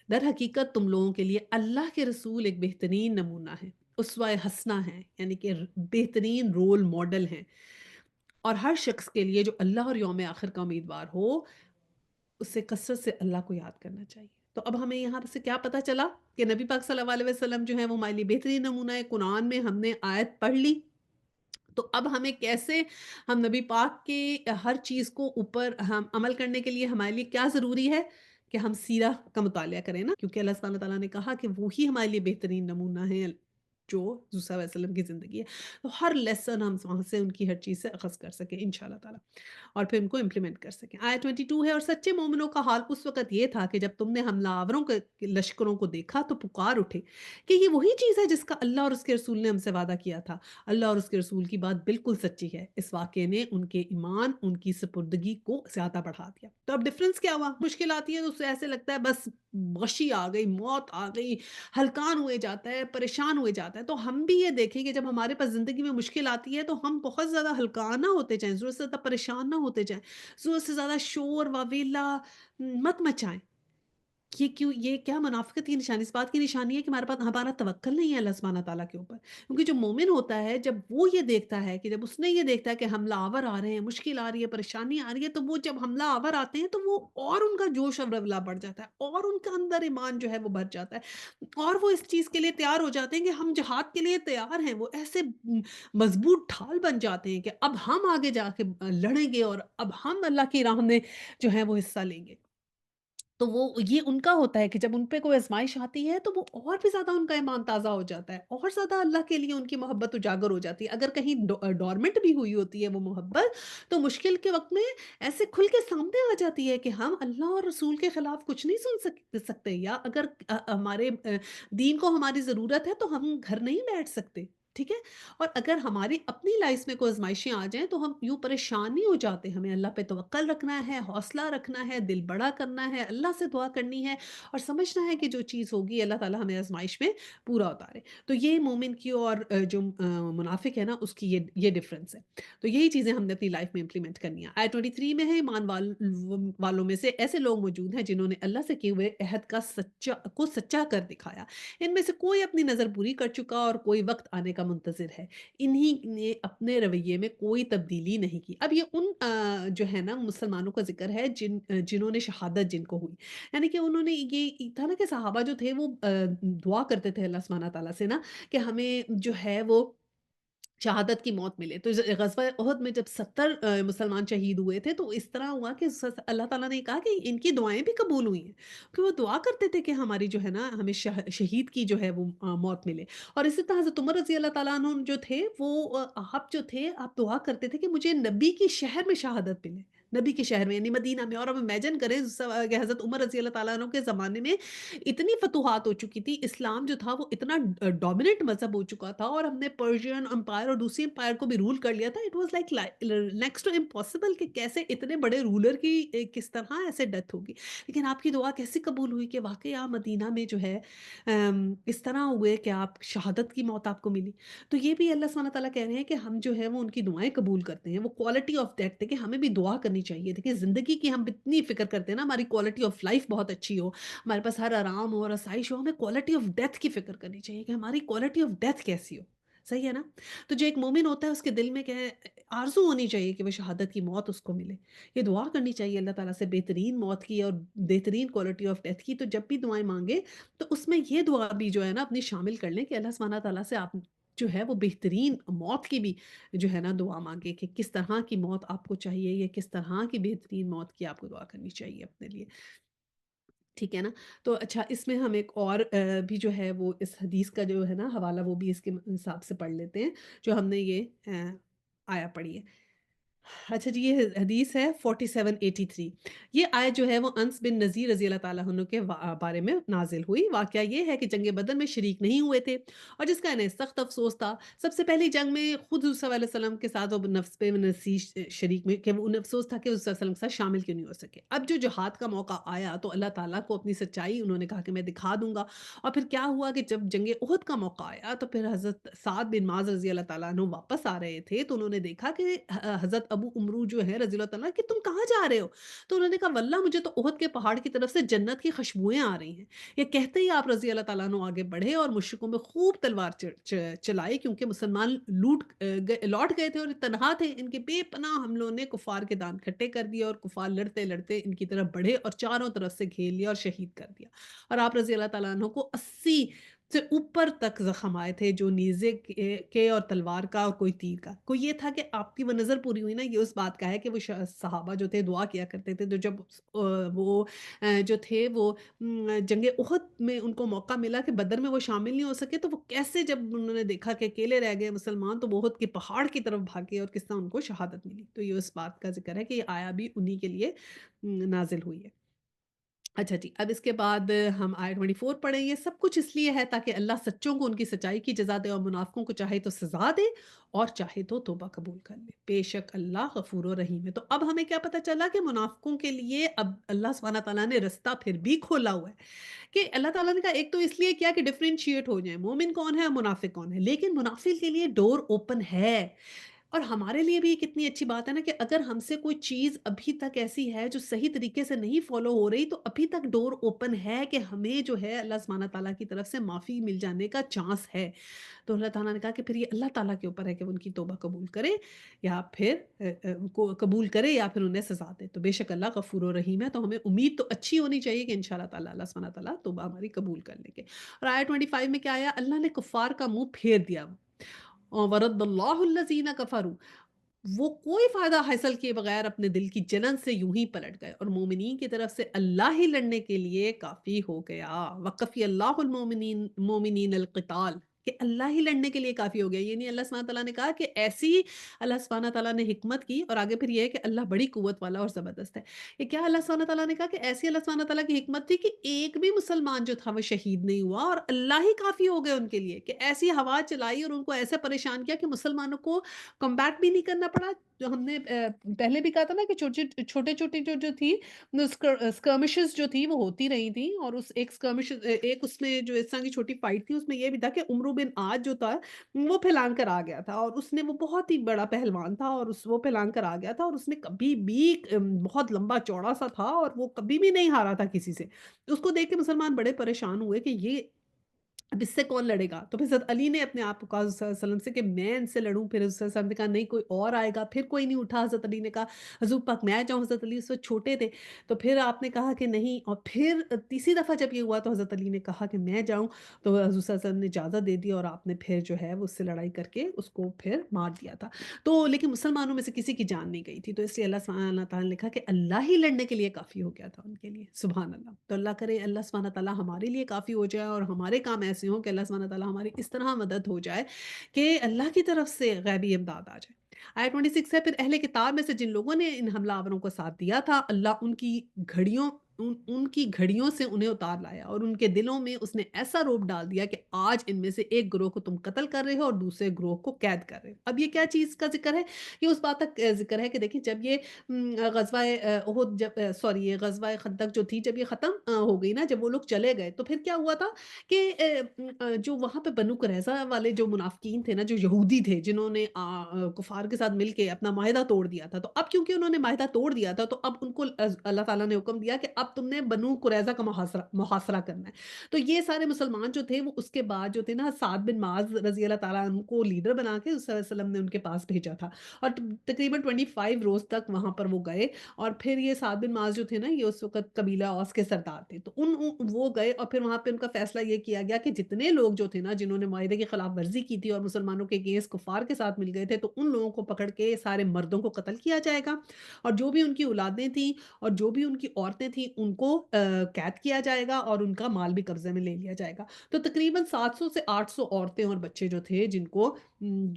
दर हकीकत तुम लोगों के लिए अल्लाह के रसूल एक बेहतरीन नमूना है, उसवा हसना है, यानी कि बेहतरीन रोल मॉडल हैं। और हर शख्स के लिए जो अल्लाह और यौम आखिर का उम्मीदवार हो, उसे कसरत से अल्लाह को याद करना चाहिए। तो अब हमें यहाँ से क्या पता चला कि नबी पाक सल्लल्लाहु अलैहि वसल्लम जो हैं वो हमारे लिए बेहतरीन नमूना है। कुरान में हमने आयत पढ़ ली, तो अब हमें कैसे हम नबी पाक के हर चीज़ को ऊपर हम अमल करने के लिए हमारे लिए क्या ज़रूरी है कि हम सीरा का मुतालिया करें ना, क्योंकि अल्लाह सुब्हानहू तआला ने कहा कि वो ही हमारे लिए बेहतरीन नमूना है जो हुज़ूर सल्लल्लाहु अलैहि वसल्लम की ज़िंदगी है। तो हर लेसन हम वहाँ से उनकी हर चीज़ से अख़ज़ कर सकें इंशाअल्लाह ताला और फिर उनको इम्प्लीमेंट कर सकें। आयत 22 है, और सच्चे मोमिनों का हाल उस वक़्त ये था कि जब तुमने हमलावरों के लश्करों को देखा तो पुकार उठे कि ये वही चीज़ है जिसका अल्लाह और उसके रसूल ने हमसे वादा किया था। अल्लाह और उसके रसूल की बात बिल्कुल सच्ची है। इस वाक़ये ने उनके ईमान, उनकी सपुर्दगी को ज़्यादा बढ़ा दिया। तो अब डिफ़रेंस क्या हुआ? मुश्किल आती है तो उससे ऐसे लगता है बस गशी आ गई, मौत आ गई, हलकान हुए जाता है, परेशान हुए जाता है। तो हम भी ये देखें कि जब हमारे पास ज़िंदगी में मुश्किल आती है तो हम बहुत ज़्यादा हलकान ना होते जाएँ, ज़रूरत से ज़्यादा परेशान ना होते जाएँ, ज़रूरत से ज़्यादा शोर वावेला मत मचाएँ। ये क्यों, ये क्या मुनाफ़िक़त की निशानी, इस बात की निशानी है कि हमारे पास हमारा तवक्कुल नहीं है अल्लाह सुब्हानहू तआला के ऊपर। क्योंकि जो मोमिन होता है, जब वो ये देखता है कि जब उसने ये देखता है कि हमलावर आ रहे हैं, मुश्किल आ रही है, परेशानी आ रही है, तो वो जब हमलावर आते हैं तो वो और उनका जोश और रवला बढ़ जाता है और उनके अंदर ईमान जो है वो भर जाता है और वो इस चीज़ के लिए तैयार हो जाते हैं कि हम जिहाद के लिए तैयार हैं। वो ऐसे मज़बूत ढाल बन जाते हैं कि अब हम आगे जाके लड़ेंगे और अब हम अल्लाह की राह में जो है वो हिस्सा लेंगे। तो वो ये उनका होता है कि जब उन पे कोई आज़माइश आती है तो वो और भी ज़्यादा उनका ईमान ताज़ा हो जाता है, और ज़्यादा अल्लाह के लिए उनकी मोहब्बत उजागर हो जाती है। अगर कहीं डोरमेंट भी हुई होती है वो मोहब्बत, तो मुश्किल के वक़्त में ऐसे खुल के सामने आ जाती है कि हम अल्लाह और रसूल के खिलाफ कुछ नहीं सुन सकते, या अगर हमारे दीन को हमारी ज़रूरत है तो हम घर नहीं बैठ सकते, ठीक है? और अगर हमारी अपनी लाइफ़ में कोई आज़माइशें आ जाएँ तो हम यूँ परेशान नहीं हो जाते, हमें अल्लाह पे तवक्कल रखना है, हौसला रखना है, दिल बड़ा करना है, अल्लाह से दुआ करनी है और समझना है कि जो चीज़ होगी अल्लाह ताला हमें आज़माइश में पूरा उतारे। तो ये मोमिन की और जो मुनाफ़िक है ना उसकी ये डिफ़रेंस है। तो यही चीज़ें हमने अपनी लाइफ़ में इम्प्लीमेंट करनी है। आयत 23 में है, ईमान वालों में से ऐसे लोग मौजूद हैं जिन्होंने अल्लाह से किए हुए अहद का सच्चा कर दिखाया। इनमें से कोई अपनी नज़र पूरी कर चुका और कोई वक़्त आने का मुंतज़िर है। इन्हीं ने अपने रवैये में कोई तब्दीली नहीं की। अब ये उन जो है ना मुसलमानों का ज़िक्र है जिन्होंने शहादत जिनको हुई। यानी कि उन्होंने ये था ना कि सहाबा जो थे वो दुआ करते थे अल्लाह सुब्हानहू तआला से ना कि हमें जो है वो शहादत की मौत मिले। तो ग़ज़वा उहद में जब 70 मुसलमान शहीद हुए थे, तो इस तरह हुआ कि अल्लाह ताला ने कहा कि इनकी दुआएँ भी कबूल हुई हैं। कि वो दुआ करते थे कि हमारी जो है ना, हमें शहीद की जो है वो मौत मिले। और इसी तरह हज़रत उमर रज़ी अल्लाह ताला अन्हु जो थे वो आप जो थे, आप दुआ करते थे कि मुझे नबी की शहर में शहादत मिले। नबी के शहर में यानी मदीना में। और अब इमेजिन करें हज़रत उमर रज़ी अल्लाह ताला अन्हु के ज़माने में इतनी फ़ुतूहात हो चुकी थी, इस्लाम जो था वो इतना डोमिनेंट मज़हब हो चुका था, और हमने पर्शियन एम्पायर और दूसरी एम्पायर को भी रूल कर लिया था। It was like next to impossible कि कैसे इतने बड़े रूलर की किस तरह ऐसे डेथ होगी। लेकिन आपकी दुआ कैसे कबूल हुई कि वाक़ई आप मदीना में जो है इस तरह हुए कि आप शहादत की मौत आपको मिली। तो ये भी अल्लाह सुब्हानहू व तआला कह रहे हैं कि हम जो है वो उनकी दुआएँ कबूल करते हैं। वो क्वालिटी ऑफ डेथ, देखिए हमें भी दुआ करनी चाहिए। देखिए ज़िंदगी की हम इतनी फ़िक्र करते हैं ना, हमारी क्वालिटी ऑफ लाइफ़ बहुत अच्छी हो, हमारे पास हर आराम हो और आसाइश हो, हमें क्वालिटी ऑफ डेथ की फ़िक्र करनी चाहिए कि हमारी क्वालिटी ऑफ डेथ कैसी हो। सही है ना? तो जो एक मोमिन होता है उसके दिल में क्या है, आरज़ू होनी चाहिए कि वो शहादत की मौत उसको मिले। ये दुआ करनी चाहिए अल्लाह ताला से बेहतरीन मौत की और बेहतरीन क्वालिटी ऑफ डेथ की। तो जब भी दुआएँ माँगे, तो उसमें ये दुआ भी जो है ना अपनी शामिल कर लें कि अल्लाह सुब्हानहू व तआला से आप जो है वो बेहतरीन मौत की भी जो है ना दुआ माँगे कि किस तरह की मौत आपको चाहिए, या किस तरह की बेहतरीन मौत की आपको दुआ करनी चाहिए अपने लिए। ठीक है ना? तो अच्छा, इसमें हम एक और भी जो है वो इस हदीस का जो है ना हवाला, वो भी इसके हिसाब से पढ़ लेते हैं, जो हमने ये आया पढ़ी है। अच्छा जी, ये हदीस है 4783। ये आयत जो है वो अनस बिन नज़ीर रज़ी अल्लाह ताला अन्हु के बारे में नाज़िल हुई। वाक़या ये है कि जंग बदर में शरीक नहीं हुए थे, और जिसका इन्हें सख्त अफ़सोस था। सबसे पहली जंग में खुद हुज़ूर सल्लल्लाहु अलैहि वसल्लम के साथ वो नफ्स पे नसी शरीक में, कि उन्हें अफ़सोस था कि हुज़ूर सल्लल्लाहु अलैहि वसल्लम के साथ शामिल क्यों नहीं हो सके। अब जो जिहाद का मौका आया, तो अल्लाह ताला को अपनी सच्चाई उन्होंने कहा कि मैं दिखा दूँगा। और फिर क्या हुआ कि जब जंग उहद का मौका आया, तो फिर हज़रत साद बिन माज़ रज़ी अल्लाह ताला अन्हु वापस आ रहे थे, तो उन्होंने देखा कि हज़रत अबू उमरू जो है रज़ी अल्लाह ताला, कि तुम कहाँ जा रहे हो? तो उन्होंने कहा वल्लाह मुझे तो उहद के पहाड़ की तरफ से जन्नत की खुशबुएँ आ रही हैं। ये कहते ही आप रज़ी अल्लाह ताला अन्हु आगे बढ़े और मुश्रिकों में खूब तलवार च च चलाई, क्योंकि मुसलमान लौट गए थे और ये तन्हा थे। इनके बेपनाह हमलों ने कुफ़ार के दाँत खट्टे कर दिए, और कुफ़ार लड़ते-लड़ते इनकी तरफ बढ़े और चारों तरफ से घेर लिया और शहीद कर दिया। और आप रज़ी अल्लाह ताला अन्हु को 80 से ऊपर तक ज़ख्म आए थे, जो नेज़े के और तलवार का और कोई तीर का। कोई ये था कि आपकी वो नज़र पूरी हुई ना, ये उस बात का है कि वो सहाबा जो थे दुआ किया करते थे। तो जब वो जो थे वो जंगे उहद में उनको मौका मिला कि बदर में वो शामिल नहीं हो सके, तो वो कैसे, जब उन्होंने देखा कि अकेले रह गए मुसलमान, तो वो उहद के पहाड़ की तरफ भागे, और किस तरह उनको शहादत मिली। तो ये उस बात का ज़िक्र है कि ये आया भी उन्हीं के लिए नाज़िल हुई है। अच्छा जी, अब इसके बाद हम आयत 24 पढ़ेंगे। सब कुछ इसलिए है ताकि अल्लाह सच्चों को उनकी सच्चाई की जज़ा दे, और मुनाफ़िकों को चाहे तो सज़ा दे, और चाहे तो तौबा कबूल कर ले। बेशक अल्लाह गफ़ूर और रहीम है। तो अब हमें क्या पता चला कि मुनाफ़िकों के लिए अब अल्लाह सुब्हानहू व तआला ने रास्ता फिर भी खोला हुआ है। कि अल्लाह ताला ने कहा, एक तो इसलिए किया कि डिफरेंशिएट हो जाए, मोमिन कौन है, मुनाफ़िक कौन है। लेकिन मुनाफ़िक के लिए डोर ओपन है। और हमारे लिए भी ये कितनी अच्छी बात है ना, कि अगर हमसे कोई चीज़ अभी तक ऐसी है जो सही तरीके से नहीं फ़ॉलो हो रही, तो अभी तक डोर ओपन है कि हमें जो है अल्लाह सुब्हानहू व तआला की तरफ से माफ़ी मिल जाने का चांस है। तो अल्लाह ताला ने कहा कि फिर ये अल्लाह ताला के ऊपर है कि वो उनकी तौबा कबूल करे, या फिर उनको कबूल करे, या फिर उन्हें सज़ा दे। तो बेशक अल्लाह गफ़ूर और रहीम है। तो हमें उम्मीद तो अच्छी होनी चाहिए कि इंशाअल्लाह ताला अल्लाह सुब्हानहू व तआला तौबा हमारी कबूल कर लेंगे। और आयत 25 में क्या आया, अल्लाह ने कुफ़ार का मुँह फेर दिया। वरद्दल्लाहु allज़ीना कफ़रू, वो कोई फ़ायदा हासिल किए बगैर अपने दिल की जलन से यूँ ही पलट गए, और मोमिनीन की तरफ से अल्लाह ही लड़ने के लिए काफ़ी हो गया। वक़फ़ी अल्लाहुल मोमिनीन मोमिनीन अल क़िताल, कि अल्लाह ही लड़ने के लिए काफ़ी हो गया। ये नहीं, अल्लाह सुब्हानहू व तआला ने कहा कि ऐसी अल्लाह सुब्हानहू व तआला ने हिकमत की, और आगे फिर ये है कि अल्लाह बड़ी कुव्वत वाला और ज़बरदस्त है। ये क्या अल्लाह सुब्हानहू व तआला ने कहा कि ऐसी अल्लाह सुब्हानहू व तआला की हिकमत थी कि एक भी मुसलमान जो था वो शहीद नहीं हुआ, और अल्लाह ही काफ़ी हो गए उनके लिए, कि ऐसी हवा चलाई और उनको ऐसे परेशान किया कि मुसलमानों को कॉम्बैट भी नहीं करना पड़ा। जो हमने पहले भी कहा था ना कि छोटे-छोटे जो थी स्कर्मिशेस जो थी वो होती रही थी, और उस एक एक उसमें जो इस तरह की छोटी फाइट थी, उसमें ये भी था कि उम्र बिन आज जो था वो फैलान कर आ गया था, और उसने, वो बहुत ही बड़ा पहलवान था, और उस वो फैलान कर आ गया था, और उसने कभी भी बहुत लंबा चौड़ा सा था, और वो कभी भी नहीं हारा था किसी से। तो उसको देख के मुसलमान बड़े परेशान हुए कि ये अब इससे कौन लड़ेगा? तो फिर हज़रत अली ने अपने आप को कहा वसल्लम से कि मैं इनसे लड़ूँ, फिर वसल्लम ने कहा नहीं कोई और आएगा, फिर कोई नहीं उठा, हज़रत अली ने कहा हुज़ूर पाक मैं जाऊँ, हज़रत अली उस वक़्त छोटे थे। तो फिर आपने कहा कि नहीं, और फिर तीसरी दफ़ा जब ये हुआ तो हज़रत अली ने कहा कि मैं जाऊँ, तो हज़ूर सल्लल्लाहु अलैहि वसल्लम ने इजाज़त दे दी और आपने फिर जो है वो उससे लड़ाई करके उसको फिर मार दिया था। तो लेकिन मुसलमानों में से किसी की जान नहीं गई थी, तो इसलिए अल्लाह सुब्हानहू व तआला ने लिखा कि अल्लाह ही लड़ने के लिए काफ़ी हो गया था उनके लिए, सुभान अल्लाह। तो अल्लाह करे अल्लाह सुब्हानहू व तआला हमारे लिए काफ़ी हो जाए और हमारे काम ऐसे हों कि अल्लाह सुब्हानहू व तआला हमारी इस तरह मदद हो जाए कि अल्लाह की तरफ से गैबी इमदाद आ जाए। आयत 26 है, फिर अहले किताब में से जिन लोगों ने इन हमलावरों को साथ दिया था, अल्लाह उनकी घड़ियों से उन्हें उतार लाया और उनके दिलों में उसने ऐसा रोब डाल दिया कि आज इनमें से एक गिरोह को तुम कत्ल कर रहे हो और दूसरे गिरोह को कैद कर रहे हो। अब ये क्या चीज़ का ज़िक्र है? ये उस बात का ज़िक्र है कि देखिए जब ये ग़ज़वाए उहुद, जब सॉरी, ये ग़ज़वाए खंदक जो थी, जब ये ख़त्म हो गई ना, जब वो लोग चले गए, तो फिर क्या हुआ था कि जो वहाँ पे बनु कुरैज़ा वाले जो मुनाफ़िकीन थे ना, जो यहूदी थे, जिन्होंने कुफ़ार के साथ मिलके अपना माहिदा तोड़ दिया था, तो अब क्योंकि उन्होंने माहिदा तोड़ दिया था, तो अब उनको अल्लाह ताला ने हुक्म दिया कि अब तुमने बनु कुरैज़ा का मुहासरा करना है। तो ये सारे मुसलमान जो थे, वो उसके बाद जो थे ना, साद बिन माज़ रज़ी अल्लाह ताला अन्हु को लीडर बना के वसल्लम ने उनके पास भेजा था और तकरीबन 25 रोज़ तक वहाँ पर वो गए और फिर ये साद बिन माज़ जो थे ना, ये उस वक़्त कबीला औस के सरदार थे। तो उन उ वो गए और फिर वहाँ पे उनका फ़ैसला ये किया गया कि जितने लोग जो थे ना, जिन्होंने माहिदे की खिलाफ वर्ज़ी की थी और मुसलमानों के अगेंस्ट कुफ़ार के साथ मिल गए थे, तो उन लोगों को पकड़ के सारे मर्दों को कत्ल किया जाएगा और जो भी उनकी औलादें थीं और जो भी उनकी औरतें थीं, उनको कैद किया जाएगा और उनका माल भी कब्ज़े में ले लिया जाएगा। तो तकरीबन 700 से 800 औरतें और बच्चे जो थे, जिनको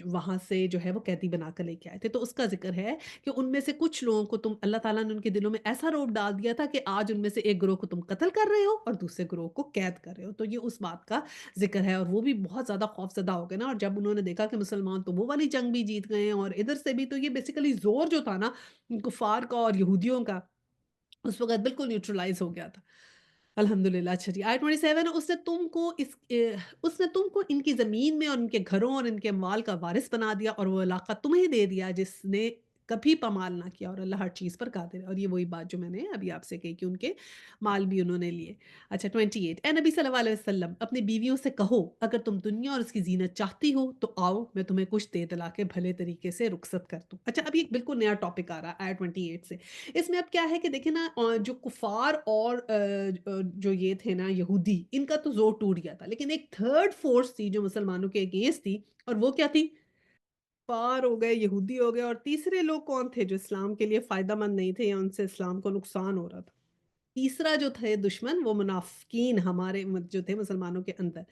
वहाँ से जो है वो कैदी बनाकर लेके आए थे। तो उसका ज़िक्र है कि उनमें से कुछ लोगों को तुम अल्लाह ताला ने उनके दिलों में ऐसा रौब डाल दिया था कि आज उनमें से एक गिरोह को तुम कत्ल कर रहे हो और दूसरे गिरोह को कैद कर रहे हो। तो ये उस बात का ज़िक्र है और वो भी बहुत ज़्यादा खौफ़ज़दा हो गए ना, और जब उन्होंने देखा कि मुसलमान तो वो वाली जंग भी जीत गए हैं और इधर से भी, तो ये बेसिकली ज़ोर जो था ना कुफ़ार का और यहूदियों का, उस वक़्त बिल्कुल न्यूट्रलाइज़ हो गया था। अल्हम्दुलिल्लाह। अच्छा जी, आयत 27 है, उसने तुमको इनकी ज़मीन में और इनके घरों और इनके माल का वारिस बना दिया और वो इलाका तुम्हें दे दिया जिसने कभी पामाल ना किया और अल्लाह हर चीज़ पर कादिर है। और ये वही बात जो मैंने अभी आपसे कही कि उनके माल भी उन्होंने लिए। अच्छा 28, ए नबी सल्लल्लाहु अलैहि वसल्लम, अपनी बीवियों से कहो अगर तुम दुनिया और उसकी ज़ीनत चाहती हो तो आओ मैं तुम्हें कुछ दे दिला के भले तरीके से रुखसत कर दूँ। अच्छा, अभी एक बिल्कुल नया टॉपिक आ रहा है आयत 28 से। इसमें अब क्या है कि देखिए ना, जो कुफ़ार और जो ये थे ना यहूदी, इनका तो ज़ोर टूट गया था। लेकिन एक थर्ड फ़ोर्स थी जो मुसलमानों के अगेंस्ट थी, और वो क्या थी? कुफ़ार हो गए, यहूदी हो गए, और तीसरे लोग कौन थे जो इस्लाम के लिए फ़ायदेमंद नहीं थे या उनसे इस्लाम को नुकसान हो रहा था? तीसरा जो थे दुश्मन, वो मुनाफ़िकीन हमारे जो थे मुसलमानों के अंदर।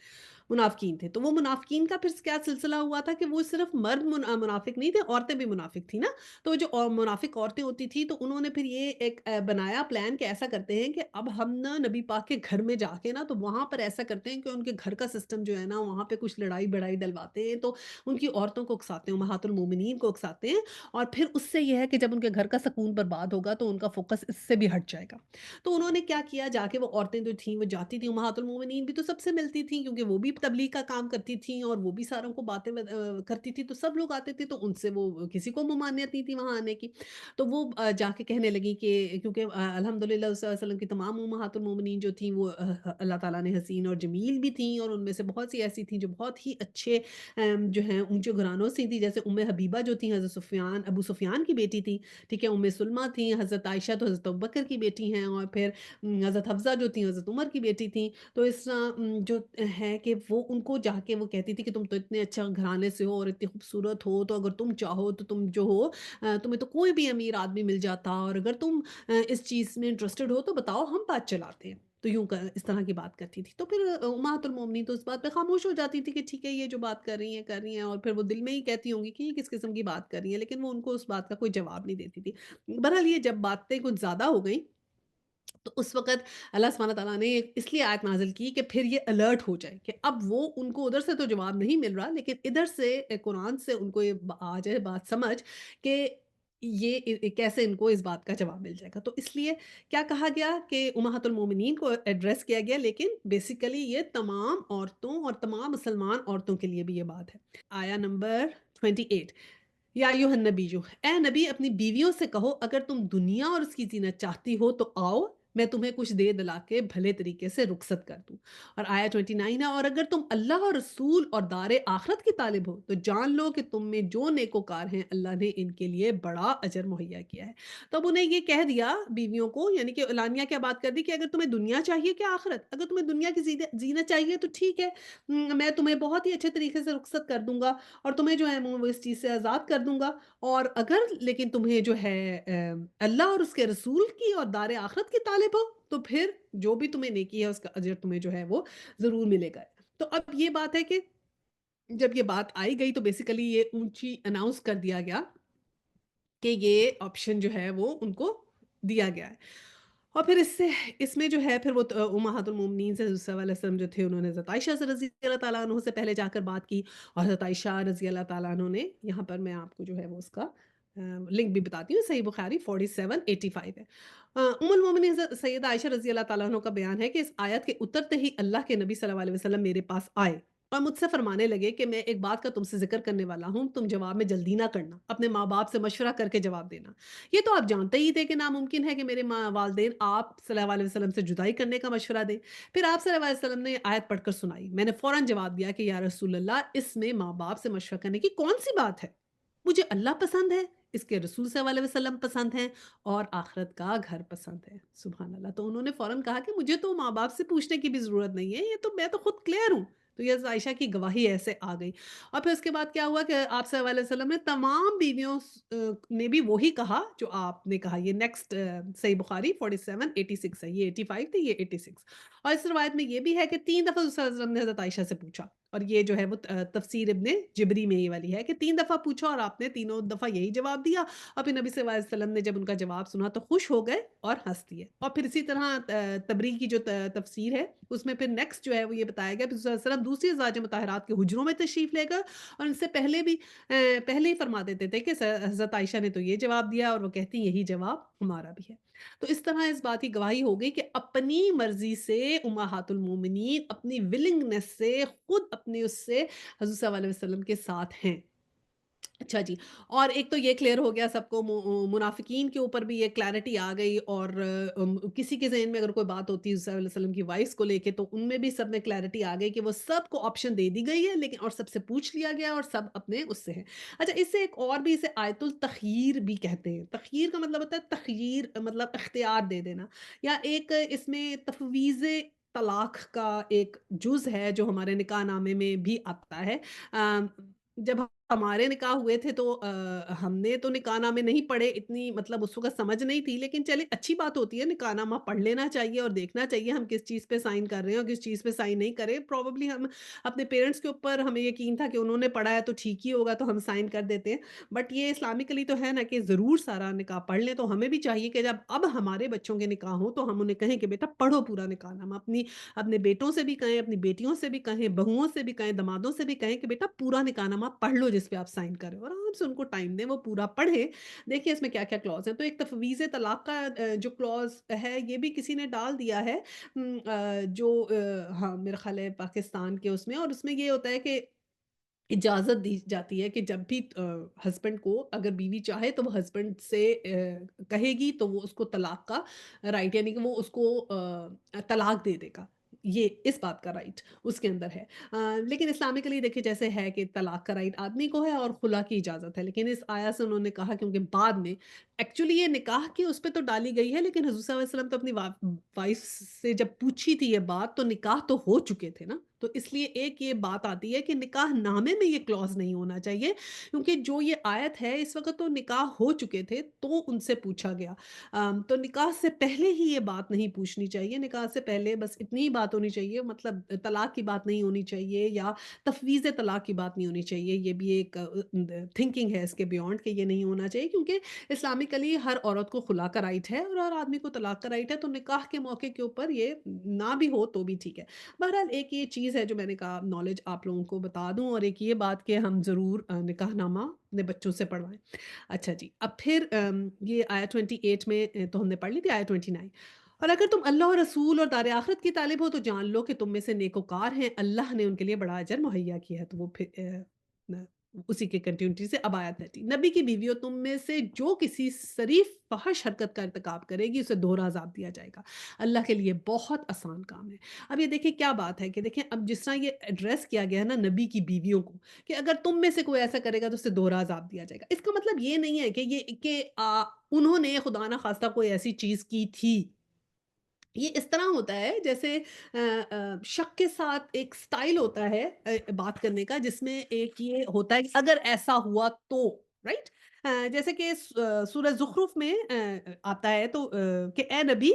मुनाफ़िकीन थे। तो वो मुनाफ़िकीन का फिर क्या सिलसिला हुआ था कि वो सिर्फ़ मर्द मुनाफ़िक नहीं थे, औरतें भी मुनाफ़िक थी ना। तो जो मुनाफ़िक औरतें होती थी, तो उन्होंने फिर ये एक बनाया प्लान कि ऐसा करते हैं कि अब हम ना नबी पाक के घर में जाके ना, तो वहाँ पर ऐसा करते हैं कि उनके घर का सिस्टम जो है ना, वहाँ पे कुछ लड़ाई-बढ़ाई डलवाते हैं, तो उनकी औरतों को उकसाते हैं, उम्महातुल मोमिनीन को उकसाते हैं, और फिर उससे ये है कि जब उनके घर का सुकून बर्बाद होगा, तो उनका फ़ोकस इससे भी हट जाएगा। तो उन्होंने क्या किया, जाके वो औरतें जो थीं वो जाती थीं, उम्महातुल मोमिनीन भी तो सबसे मिलती थीं क्योंकि वो भी तबलीग का काम करती थीं और वो भी सारों को बातें करती थी, तो सब लोग आते थे, तो उनसे वो किसी को ममानियत नहीं थी वहाँ आने की। तो वो जाके कहने लगी कि क्योंकि अल्हम्दुलिल्लाह वसल्लम की तमाम उम्महातुल मोमिनीन जो थीं वो अल्लाह ताला ने हसीन और जमील भी थीं, और उनमें से बहुत सी ऐसी थीं जो बहुत ही अच्छे जो हैं ऊँचे घरानों से थी, जैसे उम्मे हबीबा जो थी हज़रत अबू सुफ़ियान की बेटी थी, ठीक है? उम्मे सुलमा थी, हज़रत आयशा तो हज़रत अबू बकर की बेटी हैं, और फिर हज़रत हफ़्ज़ा जो थी हज़रत उमर की बेटी थीं। तो जो है कि वो उनको जाके वो कहती थी कि तुम तो इतने अच्छा घराने से हो और इतनी खूबसूरत हो, तो अगर तुम चाहो तो तुम जो हो तुम्हें तो कोई भी अमीर आदमी मिल जाता, और अगर तुम इस चीज़ में इंटरेस्टेड हो तो बताओ, हम बात चलाते हैं। तो यूँ क इस तरह की बात करती थी। तो फिर उम्महातुल मोमिनीन तो इस बात पे खामोश हो जाती थी कि ठीक है, ये जो बात कर रही हैं, और फिर वो दिल में ही कहती होंगी कि ये किस किस्म की बात कर रही हैं, लेकिन वो उनको उस बात का कोई जवाब नहीं देती थी। बहरहाल ये जब बातें कुछ ज़्यादा हो गई, तो उस वक़्त अल्लाह सुब्हानहू व तआला ने इसलिए आयत नाज़िल की कि फिर ये अलर्ट हो जाए कि अब वो उनको उधर से तो जवाब नहीं मिल रहा, लेकिन इधर से कुरान से उनको ये आ जाए बात समझ कि ये कैसे इनको इस बात का जवाब मिल जाएगा। तो इसलिए क्या कहा गया कि उम्महातुल मोमिनीन को एड्रेस किया गया, लेकिन बेसिकली ये तमाम औरतों और तमाम मुसलमान औरतों के लिए भी ये बात है। आया नंबर 28, या अय्युहन नबिय्यु, ए नबी अपनी बीवियों से कहो अगर तुम दुनिया और उसकी ज़ीनत चाहती हो तो आओ मैं तुम्हें कुछ दे दिला के भले तरीके से रुखसत कर दूँ। और आया 29 है, और अगर तुम अल्लाह और रसूल और दारे आखिरत की तालिब हो, तो जान लो कि तुम में जो नेकोकार हैं, अल्लाह ने इनके लिए बड़ा अजर मुहैया किया है। तो अब उन्हें ये कह दिया बीवियों को, यानी कि एलानिया क्या बात कर दी कि अगर तुम्हें दुनिया चाहिए क्या आखिरत? अगर तुम्हें दुनिया की जीना चाहिए तो ठीक है, मैं तुम्हें बहुत ही अच्छे तरीके से रुखसत कर दूँगा और तुम्हें जो है वो इस चीज़ से आज़ाद कर दूँगा। और अगर लेकिन तुम्हें जो है अल्लाह और उसके रसूल की और दार आखिरत की तालिब हो, तो फिर जो भी तुम्हें नेकी है उसका अजर तुम्हें जो है वो ज़रूर मिलेगा। तो अब ये बात है कि जब ये बात आई गई तो बेसिकली ये ऊँची अनाउंस कर दिया गया कि ये ऑप्शन जो है वो उनको दिया गया है। और फिर इसमें जो है फिर वो उम्महातुल मोमिनीन से सल्लल्लाहु अलैहि वसल्लम जो थे, उन्होंने हज़रत आयशा से रज़ी अल्लाह तआला अन्हा से पहले जाकर बात की, और हज़रत आयशा रज़ी अल्लाह तआला अन्हा ने, यहाँ पर मैं आपको जो है वो उसका लिंक भी बताती हूँ, सही बुखारी 4785 है। उम्मुल मोमिनीन सैयदा आयशा रज़ी अल्लाह तआला अन्हा का बयान है कि इस आयत के उतरते ही अल्लाह के नबी सल्लल्लाहु अलैहि वसल्लम मेरे पास आए और मुझसे फरमाने लगे कि मैं एक बात का तुमसे ज़िक्र करने वाला हूँ, तुम जवाब में जल्दी ना करना, अपने माँ-बाप से मशवरा करके जवाब देना। ये तो आप जानते ही थे कि नामुमकिन है कि मेरे वालिदैन आप सल्लल्लाहु अलैहि वसल्लम से जुदाई करने का मशवरा दें। फिर आप सल्लल्लाहु अलैहि वसल्लम ने आयत पढ़कर सुनाई। मैंने फ़ौरन जवाब दिया कि या रसूल अल्लाह, इसमें माँ-बाप से मशवरा करने की कौन-सी बात है? मुझे अल्लाह पसंद है, इसके रसूल सल्लल्लाहु अलैहि वसल्लम पसंद हैं और आखिरत का घर पसंद है। सुभान अल्लाह! तो उन्होंने फ़ौरन कहा कि मुझे तो माँ-बाप से पूछने की भी ज़रूरत नहीं है, ये तो मैं तो खुद क्लियर हूँ। तो ये आयशा की गवाही ऐसे आ गई। और फिर उसके बाद क्या हुआ कि आप सल्लल्लाहु अलैहि वसल्लम ने तमाम बीवियों ने भी वही कहा जो आपने कहा। ये नेक्स्ट सही बुखारी 4786 है, ये 85 थी, ये 86। और इस रिवायत में ये भी है कि 3 दफ़ा रसूल सल्लल्लाहु अलैहि वसल्लम ने हज़रत आयशा से पूछा, और ये जो है वो तफ़सीर इब्ने जिबरी में ये वाली है कि 3 दफ़ा पूछा और आपने तीनों दफ़ा यही जवाब दिया। और फिर नबी सल्लल्लाहु अलैहि वसल्लम ने जब उनका जवाब सुना तो खुश हो गए और हँस दिए। और फिर इसी तरह तबरी की जो तफ़सीर है, उसमें फिर नेक्स्ट जो है वो ये बताया गया, रसूल सल्लल्लाहु अलैहि वसल्लम दूसरी अज़वाज मुतहहरात के हुजरों में तशरीफ़ ले गए और इनसे पहले भी पहले ही फरमा देते थे कि हज़रत आयशा ने तो ये जवाब दिया और वो कहती यही जवाब हमारा भी है। तो इस तरह इस बात की गवाही हो गई कि अपनी मर्ज़ी से उम्महातुल मोमिनीन अपनी विलिंगनेस से खुद अपने उससे हज़रत सल्लल्लाहु अलैहि वसल्लम के साथ हैं। अच्छा जी। और एक तो ये क्लियर हो गया सबको, मुनाफ़िकीन के ऊपर भी ये क्लैरिटी आ गई, और किसी के ज़हन में अगर कोई बात होती है सल्लल्लाहु अलैहि वसल्लम की वाइफ़ को लेके, तो उनमें भी सब में क्लैरिटी आ गई कि वो सबको ऑप्शन दे दी गई है, लेकिन और सबसे पूछ लिया गया और सब अपने उससे हैं। अच्छा, इससे एक और भी, इसे आयतुल तख़यीर भी कहते हैं। तख़यीर का मतलब होता है तख़यीर, मतलब इख्तियार दे देना, या एक इसमें तफ़वीज़ तलाक़ का एक जुज़ है जो हमारे निकाह नामे में भी आता है। अ, जब हमारे निकाह हुए थे तो हमने तो निकाहनामे नहीं पढ़े, इतनी मतलब उस वक़्त समझ नहीं थी, लेकिन चलिए अच्छी बात होती है, निकाहनामा पढ़ लेना चाहिए और देखना चाहिए हम किस चीज़ पे साइन कर रहे हैं और किस चीज़ पे साइन नहीं कर रहे हैं। प्रोबेबली हम अपने पेरेंट्स के ऊपर हमें यकीन था कि उन्होंने पढ़ा है तो ठीक ही होगा, तो हम साइन कर देते हैं। बट ये इस्लामिकली तो है ना कि ज़रूर सारा निकाह पढ़ लें, तो हमें भी चाहिए कि जब अब हमारे बच्चों के निकाह हों तो हम उन्हें कहें कि बेटा पढ़ो पूरा निकाहनामा। अपने बेटों से भी कहें, अपनी बेटियों से भी कहें, बहुओं से भी कहें, दमादों से भी कहें कि बेटा पूरा निकाहनामा पढ़ लो जिस पे आप साइन कर रहे हो, और आराम से उनको टाइम दें, वो पूरा पढ़ें। देखिए इसमें क्या-क्या क्लॉज़ हैं। तो एक तफ़वीज़ तलाक का जो क्लॉज़ है, ये भी किसी ने डाल दिया है, हाँ, मेरा ख़्याल है पाकिस्तान के उसमें, और उसमें ये होता है कि इजाज़त दी जाती है कि जब भी हस्बैंड को अगर बीवी चाहे तो वो हस्बैंड से कहेगी तो वो उसको तलाक का राइट, यानी कि वो उसको तलाक दे देगा। ये इस बात का राइट उसके अंदर है। लेकिन इस्लामिकली देखिए जैसे है कि तलाक का राइट आदमी को है और खुला की इजाज़त है। लेकिन इस आयत से उन्होंने कहा, क्योंकि बाद में एक्चुअली ये निकाह की उस पे तो डाली गई है, लेकिन हुज़ूर सल्लल्लाहु अलैहि वसल्लम तो अपनी वाइफ़ से जब पूछी थी ये बात, तो निकाह तो हो चुके थे ना। तो इसलिए एक ये बात आती है कि निकाह नामे में ये क्लॉज़ नहीं होना चाहिए, क्योंकि जो ये आयत है इस वक़्त तो निकाह हो चुके थे, तो उनसे पूछा गया। तो निकाह से पहले ही ये बात नहीं पूछनी चाहिए, निकाह से पहले बस इतनी ही बात होनी चाहिए, मतलब तलाक की बात नहीं होनी चाहिए या तफ़वीज़ तलाक की बात नहीं होनी चाहिए। ये भी एक थिंकिंग है इसके बियॉन्ड कि ये नहीं होना चाहिए, क्योंकि इस्लामिकली हर औरत को खुला का राइट है और हर आदमी को तलाक का राइट है, तो निकाह के मौके के ऊपर ये ना भी हो तो भी ठीक है। बहरहाल एक ये चीज़ है जो मैंने कहा नॉलेज आप लोगों को बता दूँ, और एक ये बात कि हम ज़रूर निकाहनामा अपने बच्चों से पढ़वाएँ। अच्छा जी, अब फिर ये आया 28 में तो हमने पढ़ ली थी, आया 29, और अगर तुम अल्लाह और रसूल और दार आखिरत की तालिब हो तो जान लो कि तुम में से नेकोकार हैं, अल्लाह ने उनके लिए बड़ा अजर मुहैया किया है। तो वो फिर उसी के कंटिन्यूटी से अब आयत 30, नबी की बीवियों तुम में से जो किसी शरीफ फहश हरकत का इर्तिकाब करेगी उसे दोहरा अज़ाब दिया जाएगा। अल्लाह के लिए बहुत आसान काम है। अब ये देखिए क्या बात है कि देखें अब जिस तरह ये एड्रेस किया गया है ना नबी की बीवियों को कि अगर तुम में से कोई ऐसा करेगा तो उसे दोहरा अज़ाब दिया जाएगा। इसका मतलब ये नहीं है कि उन्होंने खुदा ना ख़ास्ता कोई ऐसी चीज़ की थी। ये इस तरह होता है जैसे शक के साथ एक स्टाइल होता है बात करने का जिसमें एक ये होता है कि अगर ऐसा हुआ तो, राइट? जैसे कि सूरह ज़ुख़रुफ़ में आता है तो कि ए नबी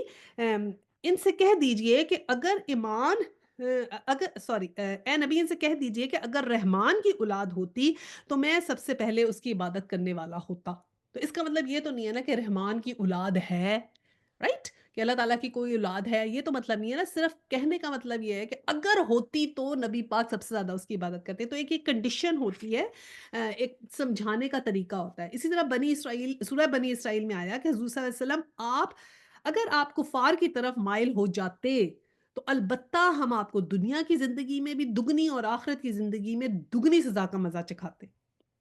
इनसे कह दीजिए कि अगर अगर सॉरी ए नबी इनसे कह दीजिए कि अगर रहमान की औलाद होती तो मैं सबसे पहले उसकी इबादत करने वाला होता। तो इसका मतलब ये तो नहीं है ना कि रहमान की औलाद है, राइट? कि अल्लाह ताला की कोई औलाद है, ये तो मतलब नहीं है ना, सिर्फ़ कहने का मतलब ये है कि अगर होती तो नबी पाक सबसे ज़्यादा उसकी इबादत करते। तो एक कंडीशन होती है एक समझाने का तरीका होता है। इसी तरह बनी इसराइल सूरह बनी इसराइल में आया कि हुज़ूर सल्लल्लाहु अलैहि वसल्लम अगर आप कुफ़ार की तरफ माइल हो जाते, तो अलबत्ता हम आपको दुनिया की ज़िंदगी में भी दुगनी और आखिरत की ज़िंदगी में दुगनी सज़ा का मज़ा चखाते।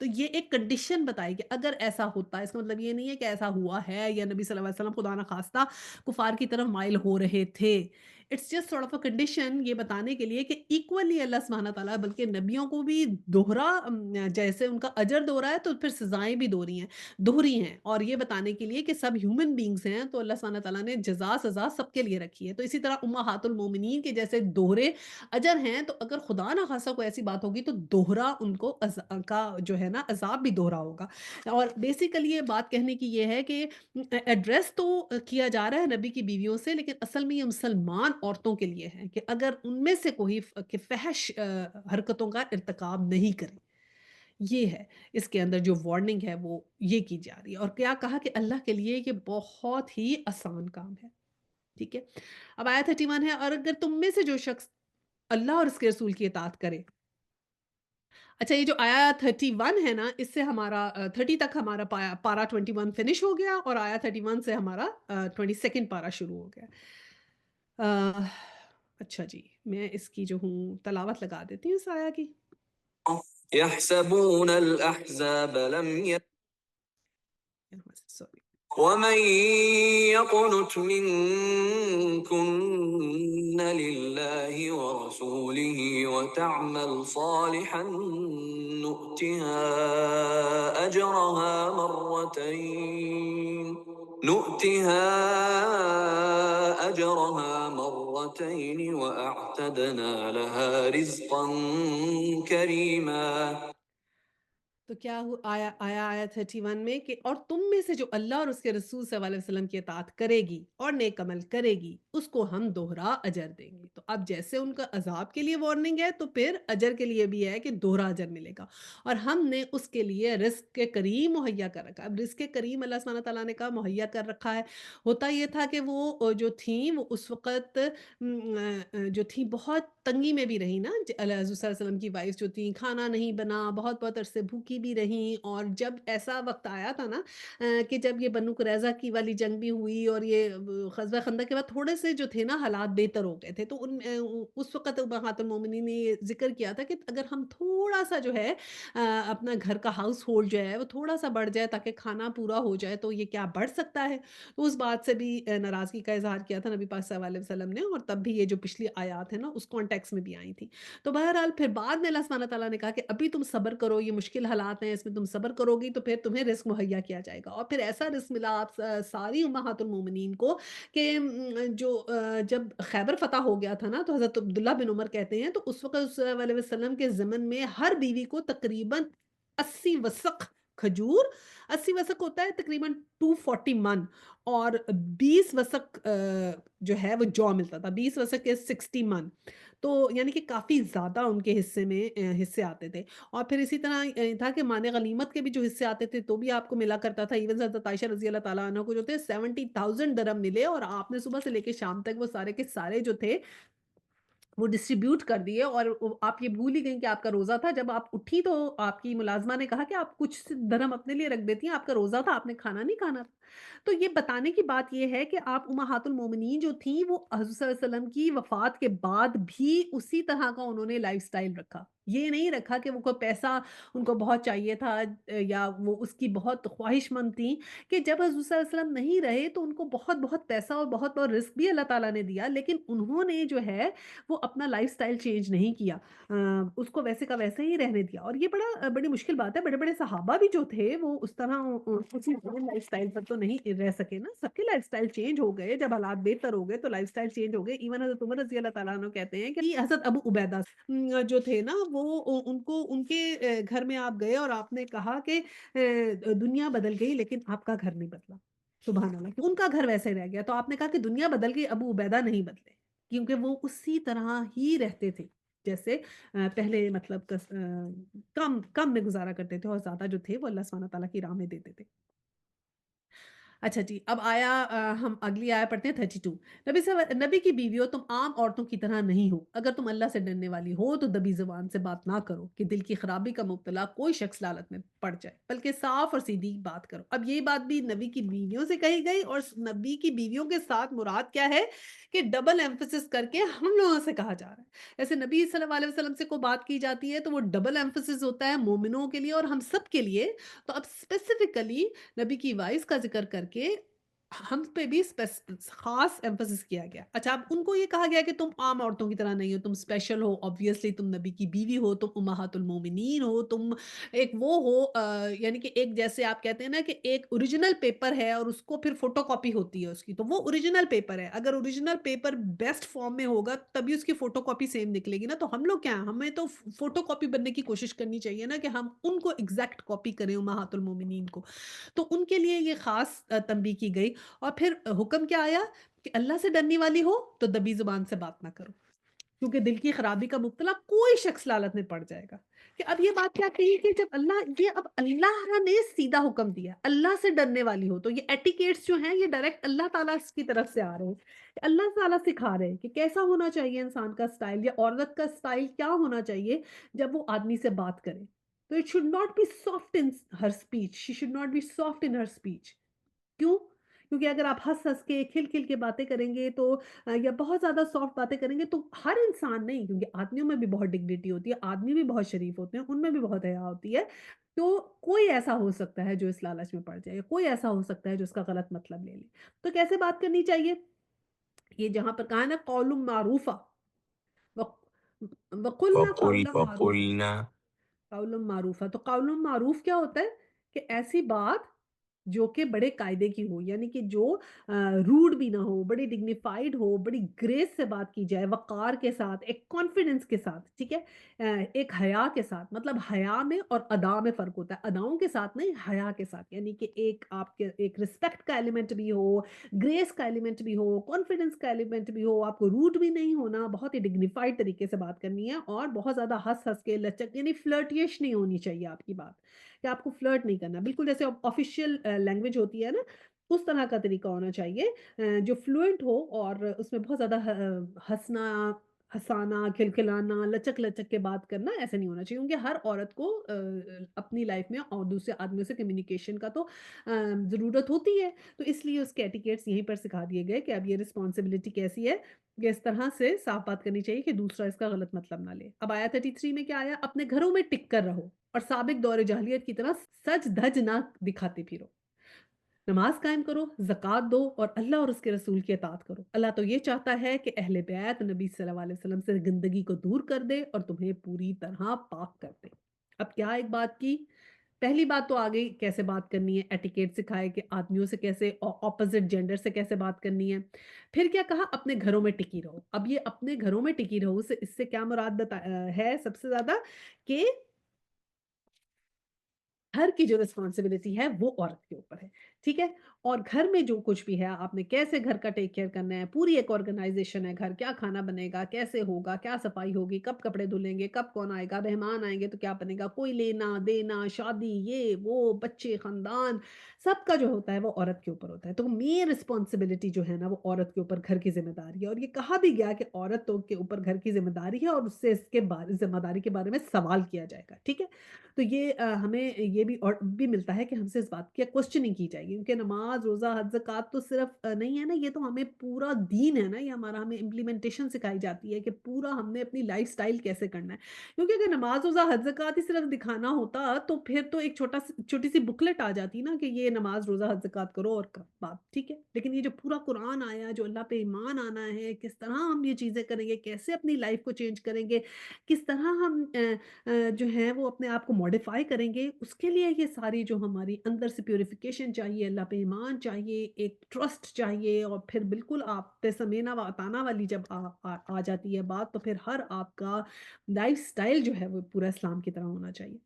तो ये एक कंडीशन बताई कि अगर ऐसा होता है, इसका मतलब ये नहीं है कि ऐसा हुआ है या नबी सल्लल्लाहु अलैहि वसल्लम खुदा ना ख़ास्ता कुफ़ार की तरफ माइल हो रहे थे। It's just sort of a condition ये बताने के लिए कि इक्वली अल्लाह सुब्हाना तआला बल्कि नबियों को भी जैसे उनका अजर दोहरा है तो फिर सज़ाएँ भी दोहरी हैं और ये बताने के लिए कि सब ह्यूमन बीइंग्स हैं तो अल्लाह सुब्हाना तआला ने जज़ा सज़ा सबके लिए रखी है। तो इसी तरह उम्महातुल मोमिनीन के जैसे दोहरे अजर हैं, तो अगर खुदा ना ख़ास्ता कोई ऐसी बात होगी तो दोहरा उनको का जो है ना अज़ाब भी दोहरा होगा। और बेसिकली ये बात कहने की ये है कि एड्रेस तो किया जा रहा है नबी की बीवियों से लेकिन असल में ये मुसलमान औरतों के लिए है कि अगर उनमें से कोई फ़हश हरकतों का इर्तिकाब नहीं करे। ये है, इसके अंदर जो वार्निंग है वो ये की जा रही है और क्या कहा कि अल्लाह के लिए ये बहुत ही आसान काम है। ठीक है? अब आयत 31 है और अगर तुम में से जो शख्स अल्लाह और उसके रसूल की इताअत करे। अच्छा ये जो आया 31 है ना इससे हमारा 30 तक हमारा पारा 21 फिनिश हो गया और आया 31 से हमारा 22nd पारा शुरू हो गया। अ, अच्छा जी, मैं इसकी जो हूँ तलावत लगा देती हूँ इस आया की। يحسبون الأحزاب لم सॉरी। ومن يقنت منكن لله ورسوله وتعمل صالحا نؤتها أجرها مرتين نؤتها أجرها مرتين وأعتدنا لها رزقا كريما. तो क्या आया आया आया 31 में कि और तुम में से जो अल्लाह और उसके रसूल सल्लल्लाहु अलैहि वसल्लम की इताअत करेगी और नेक अमल करेगी उसको हम दोहरा अजर देंगे। तो अब जैसे उनका अजाब के लिए वार्निंग है तो फिर अजर के लिए भी है कि दोहरा अजर मिलेगा और हमने उसके लिए रिस्क के करीम मुहैया कर रखा है। अब रिस्क के करीम अल्लाह सुब्हानहू व तआला ने कहा मुहैया कर रखा है। होता ये था कि वो जो थी वो उस वक़्त जो थी बहुत तंगी में भी रही ना हज़ूर सल्लल्लाहु अलैहि वसल्लम की वाइफ़ जो थी, खाना नहीं बना, बहुत-बहुत अरसे भूखी भी रहीं और जब ऐसा वक़्त आया था ना कि जब ये बनु कुरैज़ा की वाली जंग भी हुई और ये ग़ज़वा ख़ंदक के बाद थोड़े से जो थे ना हालात बेहतर हो गए थे। तो उस वक़्त उम्महातुल मोमिनीन ने ये ज़िक्र किया था कि अगर हम थोड़ा-सा जो है अपना घर का हाउस होल्ड जो है वो थोड़ा-सा बढ़ जाए ताकि खाना पूरा हो जाए तो ये क्या बढ़ सकता है? तो उस बात से भी नाराज़गी का इज़हार किया था नबी पाक सल्लल्लाहु अलैहि वसल्लम ने और तब भी ये जो पिछली आयत है ना उस कॉन्टेक्स्ट में भी आई थी। तो बहरहाल फिर बाद में अल्लाह सुब्हानहू व तआला ने कहा कि अभी तुम सब्र करो, ये मुश्किल हालात हैं, इसमें तुम सब्र करोगी तो फिर तुम्हें रिज़्क मुहैया किया जाएगा। और फिर ऐसा रिज़्क मिला आप सारी उम्महातुल मोमिनीन को कि जब खैबर फ़तह हो गया था ना तो हज़रत अब्दुल्लाह बिन उमर कहते हैं तो उस वक़्त सल्लल्लाहु अलैहि वसल्लम के ज़मन में हर बीवी को तकरीबन 80 वसक़ खजूर 80 वसक़ होता है तकरीबन 240 मन और 20 वसक़ जो है वो जौ मिलता था। 20 वसक़ इज़ 60 मन। तो यानी कि काफ़ी ज़्यादा उनके हिस्से में हिस्से आते थे। और फिर इसी तरह था कि माने गनीमत के भी जो हिस्से आते थे तो भी आपको मिला करता था। इवन हज़रत आयशा रज़ी अल्लाह तआला अन्हा को जो थे 70,000 दिरहम मिले और आपने सुबह से लेके शाम तक वो सारे के सारे जो थे वो डिस्ट्रीब्यूट कर दिए और आप ये भूल ही गईं कि आपका रोज़ा था। जब आप उठी तो आपकी मुलाज़िमा ने कहा कि आप कुछ दिरहम अपने लिए रख देती हैं, आपका रोज़ा था, आपने खाना नहीं खाना था। तो ये बताने की बात ये है कि आप उम्महातुल मोमिनीन जो थीं वो हज़रत सल्लल्लाहु अलैहि वसल्लम की वफ़ात के बाद भी उसी तरह का उन्होंने लाइफ़स्टाइल रखा। یہ نہیں رکھا کہ وہ کوئی پیسہ ان کو بہت چاہیے تھا یا وہ اس کی بہت خواہش مند تھیں کہ جب حضور صلی اللہ علیہ وسلم نہیں رہے تو ان کو بہت بہت پیسہ اور بہت بہت رزق بھی اللہ تعالیٰ نے دیا، لیکن انہوں نے جو ہے وہ اپنا لائف سٹائل چینج نہیں کیا، اس کو ویسے کا ویسے ہی رہنے دیا، اور یہ بڑی مشکل بات ہے۔ بڑے بڑے صحابہ بھی جو تھے وہ اس طرح اسی لائف سٹائل پر تو نہیں رہ سکے نا، سب کے لائف سٹائل چینج ہو گئے، جب حالات بہتر ہو گئے تو لائف سٹائل چینج ہو گئے۔ ایون حضرت عمر رضی اللہ تعالیٰ عنہ کہتے ہیں کہ حضرت ابو عبیدہ جو تھے نا وہ ان کو ان کے گھر میں آپ گئے اور آپ نے کہا کہ دنیا بدل گئی لیکن آپ کا گھر نہیں بدلا، سبحان اللہ، کہ ان کا گھر ویسے رہ گیا، تو آپ نے کہا کہ دنیا بدل گئی، ابو عبیدہ نہیں بدلے، کیونکہ وہ اسی طرح ہی رہتے تھے جیسے پہلے مطلب کم کم میں گزارا کرتے تھے، اور زیادہ جو تھے وہ اللہ سبحانہ تعالیٰ کی راہ میں دیتے تھے۔ اچھا جی، اب آیا ہم اگلی آیت پڑھتے ہیں 32۔ نبی کی بیویوں تم عام عورتوں کی طرح نہیں ہو، اگر تم اللہ سے ڈرنے والی ہو تو دبی زبان سے بات نہ کرو کہ دل کی خرابی کا مبتلا کوئی شخص لالت میں پڑ جائے، بلکہ صاف اور سیدھی بات کرو۔ اب یہ بات بھی نبی کی بیویوں سے کہی گئی، اور نبی کی بیویوں کے ساتھ مراد کیا ہے کہ ڈبل ایمفسس کر کے ہم لوگوں سے کہا جا رہا ہے۔ ایسے نبی صلی اللہ علیہ وسلم سے کوئی بات کی جاتی ہے تو وہ ڈبل ایمفسس ہوتا ہے مومنوں کے لیے اور ہم سب کے لیے۔ تو اب اسپیسیفکلی نبی کی وائس کا ذکر کر کے ہم پہ بھی خاص ایمفسس کیا گیا۔ اچھا، اب ان کو یہ کہا گیا کہ تم عام عورتوں کی طرح نہیں ہو، تم اسپیشل ہو، آبویسلی تم نبی کی بیوی ہو، تم امہات المومنین ہو، تم ایک وہ ہو یعنی کہ ایک جیسے آپ کہتے ہیں نا کہ ایک اوریجنل پیپر ہے اور اس کو پھر فوٹو کاپی ہوتی ہے اس کی، تو وہ اوریجنل پیپر ہے۔ اگر اوریجنل پیپر بیسٹ فارم میں ہوگا تبھی اس کی فوٹو کاپی سیم نکلے گی نا، تو ہم لوگ کیا ہیں، ہمیں تو فوٹو کاپی بننے کی کوشش کرنی چاہیے نا کہ ہم ان کو ایگزیکٹ کاپی کریں امہات المومنین کو۔ تو ان کے لیے یہ خاص تنبیہ کی گئی، اور پھر حکم کیا آیا کہ اللہ سے ڈرنے والی ہو تو دبی زبان سے بات نہ کرو، کیونکہ دل کی خرابی کا مبتلا کوئی شخص لالت میں پڑ جائے گا۔ کہ اب یہ بات کیا کہی کہ جب اللہ نے سیدھا حکم دیا اللہ سے ڈرنے والی ہو، تو یہ ایٹیکیٹس جو ہیں یہ ڈائریکٹ اللہ تعالیٰ کی طرف سے آ رہے ہیں، کہ اللہ تعالیٰ سکھا رہے ہیں کہ کیسا ہونا چاہیے انسان کا سٹائل یا عورت کا سٹائل کیا ہونا چاہیے جب وہ آدمی سے بات کرے۔ تو it should not be soft in her speech, she should not be soft in her speech. کیوں؟ کیونکہ اگر آپ ہنس کے کھل کھل کے باتیں کریں گے تو یا بہت زیادہ سافٹ باتیں کریں گے تو ہر انسان نہیں، کیونکہ آدمیوں میں بھی بہت ڈگنیٹی ہوتی ہے، آدمی بھی بہت شریف ہوتے ہیں، ان میں بھی بہت حیا ہوتی ہے، تو کوئی ایسا ہو سکتا ہے جو اس لالچ میں پڑ جائے، کوئی ایسا ہو سکتا ہے جو اس کا غلط مطلب لے لے۔ تو کیسے بات کرنی چاہیے؟ یہ جہاں پر کہا ہے نا قول معروفہ، وقلنا قولا معروفہ، وقلنا قول معروفہ، تو قول معروف کیا ہوتا ہے کہ ایسی بات جو کہ بڑے قاعدے کی ہو، یعنی کہ جو روڈ بھی نہ ہو، بڑی ڈگنیفائڈ ہو، بڑی گریس سے بات کی جائے، وقار کے ساتھ، ایک کانفیڈنس کے ساتھ، ٹھیک ہے، ایک حیا کے ساتھ، مطلب حیا میں اور ادا میں فرق ہوتا ہے، اداؤں کے ساتھ نہیں، حیا کے ساتھ، یعنی کہ ایک آپ کے ایک رسپیکٹ کا ایلیمنٹ بھی ہو، گریس کا ایلیمنٹ بھی ہو، کانفیڈنس کا ایلیمنٹ بھی ہو، آپ کو روڈ بھی نہیں ہونا، بہت ہی ڈگنیفائڈ طریقے سے بات کرنی ہے، اور بہت زیادہ ہنس ہنس کے لچک، یعنی فلرٹیش نہیں ہونی چاہیے آپ کی بات، کہ آپ کو فلرٹ نہیں کرنا، بالکل جیسے آفیشیل لینگویج ہوتی ہے نا اس طرح کا طریقہ ہونا چاہیے، جو فلوئنٹ ہو اور اس میں بہت زیادہ ہنسنا، ہنسانا، کھلکھلانا، لچک لچک کے بات کرنا ایسا نہیں ہونا چاہیے، کیونکہ ہر عورت کو اپنی لائف میں اور دوسرے آدمیوں سے کمیونیکیشن کا تو ضرورت ہوتی ہے، تو اس لیے اس کے ایٹیکیٹس یہیں پر سکھا دیے گئے کہ اب یہ رسپانسبلٹی کیسی ہے کہ اس طرح سے صاف بات کرنی چاہیے کہ دوسرا اس کا غلط مطلب نہ لے۔ اب آیا 33 میں کیا آیا؟ اپنے گھروں میں ٹک کر رہو اور سابق دور جاہلیت کی طرح سج دھج نہ دکھاتے پھرو، نماز قائم کرو، زکوٰۃ دو اور اللہ اور اس کے رسول کی اطاعت کرو۔ اللہ تو یہ چاہتا ہے کہ اہل بیت نبی صلی اللہ علیہ وسلم سے گندگی کو دور کر دے اور تمہیں پوری طرح پاک کر دے۔ اب کیا ایک بات کی، پہلی بات تو آ گئی کیسے بات کرنی ہے، ایٹیکیٹ سکھائے کہ آدمیوں سے کیسے، اپوزٹ جینڈر سے کیسے بات کرنی ہے۔ پھر کیا کہا؟ اپنے گھروں میں ٹکی رہو۔ اب یہ اپنے گھروں میں ٹکی رہو سے اس سے کیا مراد ہے سب سے زیادہ کہ گھر کی جو رسپانسبلٹی ہے وہ عورت کے اوپر ہے، ٹھیک ہے، اور گھر میں جو کچھ بھی ہے آپ نے کیسے گھر کا ٹیک کیئر کرنا ہے، پوری ایک آرگنائزیشن ہے، گھر کیا کھانا بنے گا، کیسے ہوگا، کیا صفائی ہوگی، کب کپڑے دھلیں گے، کب کون آئے گا، مہمان آئیں گے تو کیا بنے گا، کوئی لینا دینا، شادی، یہ وہ، بچے، خاندان، سب کا جو ہوتا ہے وہ عورت کے اوپر ہوتا ہے، تو مین رسپانسبلٹی جو ہے نا وہ عورت کے اوپر گھر کی ذمہ داری ہے، اور یہ کہا بھی گیا کہ عورتوں کے اوپر گھر کی ذمہ داری ہے اور اس سے اس کے ذمہ داری کے بارے میں سوال کیا جائے گا، ٹھیک ہے، تو یہ ہمیں یہ یہ بھی اور بھی ملتا ہے کہ ہم سے اس بات کی क्वेश्चनिंग की जाएगी क्योंकि नमाज़, रोज़ा, हज, ज़कात तो सिर्फ़ नहीं है ना, ये तो हमें पूरा दीन है ना, ये हमारा हमें इम्प्लीमेंटेशन सिखाई जाती है कि पूरा हमने अपनी लाइफ़स्टाइल कैसे करना है। क्योंकि अगर नमाज़, रोज़ा, हज, ज़कात ही सिर्फ़ दिखाना होता तो फिर तो एक छोटी-सी बुकलेट आ जाती ना कि ये नमाज़, रोज़ा, हज, ज़कात करो और क बात ठीक है। लेकिन ये जो पूरा कुरान आया, जो अल्लाह पे ईमान आना है, किस तरह हम ये चीज़ें करेंगे, कैसे अपनी लाइफ़ को चेंज करेंगे, किस तरह हम जो है वो अपने आप को मॉडिफ़ाई करेंगे, उसके लिए ये सारी जो हमारी अंदर से प्यूरिफ़िकेशन चाहिए, अल्लाह पे ईमान चाहिए, एक ट्रस्ट चाहिए और फिर बिल्कुल आप पे समेना व अताना वाली जब आ जाती है बात, तो फिर हर आपका लाइफ़स्टाइल जो है वो पूरा इस्लाम की तरह होना चाहिए।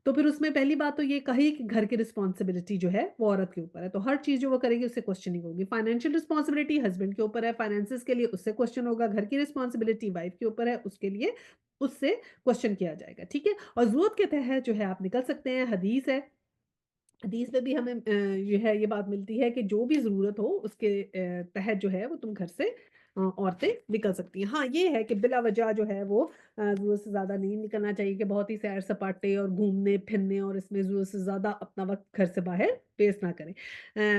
तो फिर उसमें पहली बात तो ये कही कि घर की रिस्पॉन्सिबिलिटी जो है वो औरत के ऊपर है। तो हर चीज़ जो वो करेगी उससे क्वेश्चनिंग होगी। फाइनेंशियल रिस्पॉन्सिबिलिटी हस्बैंड के ऊपर है, फाइनेंसेस के लिए उससे क्वेश्चन होगा। घर की रिस्पॉन्सिबिलिटी वाइफ के ऊपर है, उसके लिए उससे क्वेश्चन किया जाएगा, ठीक है? और ज़रूरत के तहत जो है आप निकल सकते हैं, हदीस है। हदीस में भी हमें जो है ये बात मिलती है कि जो भी ज़रूरत हो उसके तहत जो है वो तुम घर से औरतें निकल सकती हैं। हाँ, ये है कि बिला वजह जो है वो ज़रूरत से ज़्यादा नहीं निकलना चाहिए कि बहुत ही सैर-सपाटे और घूमने-फिरने और इसमें ज़रूरत से ज़्यादा अपना वक़्त घर से बाहर वेस्ट ना करें।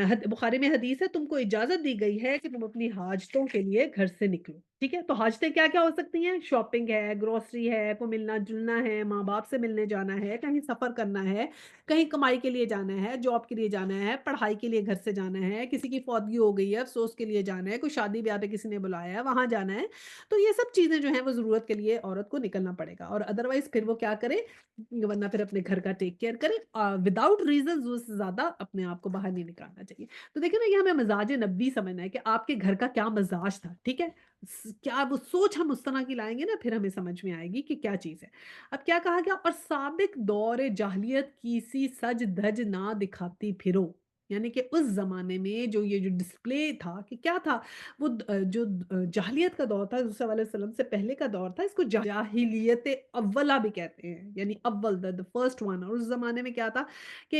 हद बुखारी में हदीस है तुमको इजाज़त दी गई है कि तुम अपनी हाजतों के लिए घर से निकलो, ठीक है? तो हाजतें क्या-क्या हो सकती हैं? शॉपिंग है, ग्रोसरी है, कोई मिलना-जुलना है, माँ-बाप से मिलने जाना है, कहीं सफ़र करना है, कहीं कमाई के लिए जाना है, जॉब के लिए जाना है, पढ़ाई के लिए घर से जाना है, किसी की फौतगी हो गई है, अफ़सोस के लिए जाना है, कोई शादी-ब्याह पे किसी ने बुलाया है, वहाँ जाना है। तो ये सब चीज़ें जो हैं वो ज़रूरत के लिए औरत को निकलना पड़ेगा और अदरवाइज़ फिर वो क्या करे, वरना फिर अपने घर का टेक केयर करे विदाउट रीज़न ज़रूरत से ज़्यादा अपने आप को बाहर नहीं निकालना चाहिए। तो देखिए ना ये हमें मिज़ाज नबी समझना है कि आपके घर का क्या मिज़ाज था, ठीक है? क्या वो सोच हम उस तरह की लाएँगे ना फिर हमें समझ में आएगी कि क्या चीज़ है। अब क्या कहा गया और साबिक दौर जाहिलियत की सी सज धज ना दिखाती फिरो यानी कि उस जमाने में जो ये जो डिस्प्ले था कि क्या था वो जाहिलियत का दौर था वसल्लम से पहले का दौर था इसको जाहिलियत अव्वला भी कहते हैं यानी अव्वल द फर्स्ट वन और उस जमाने में क्या था कि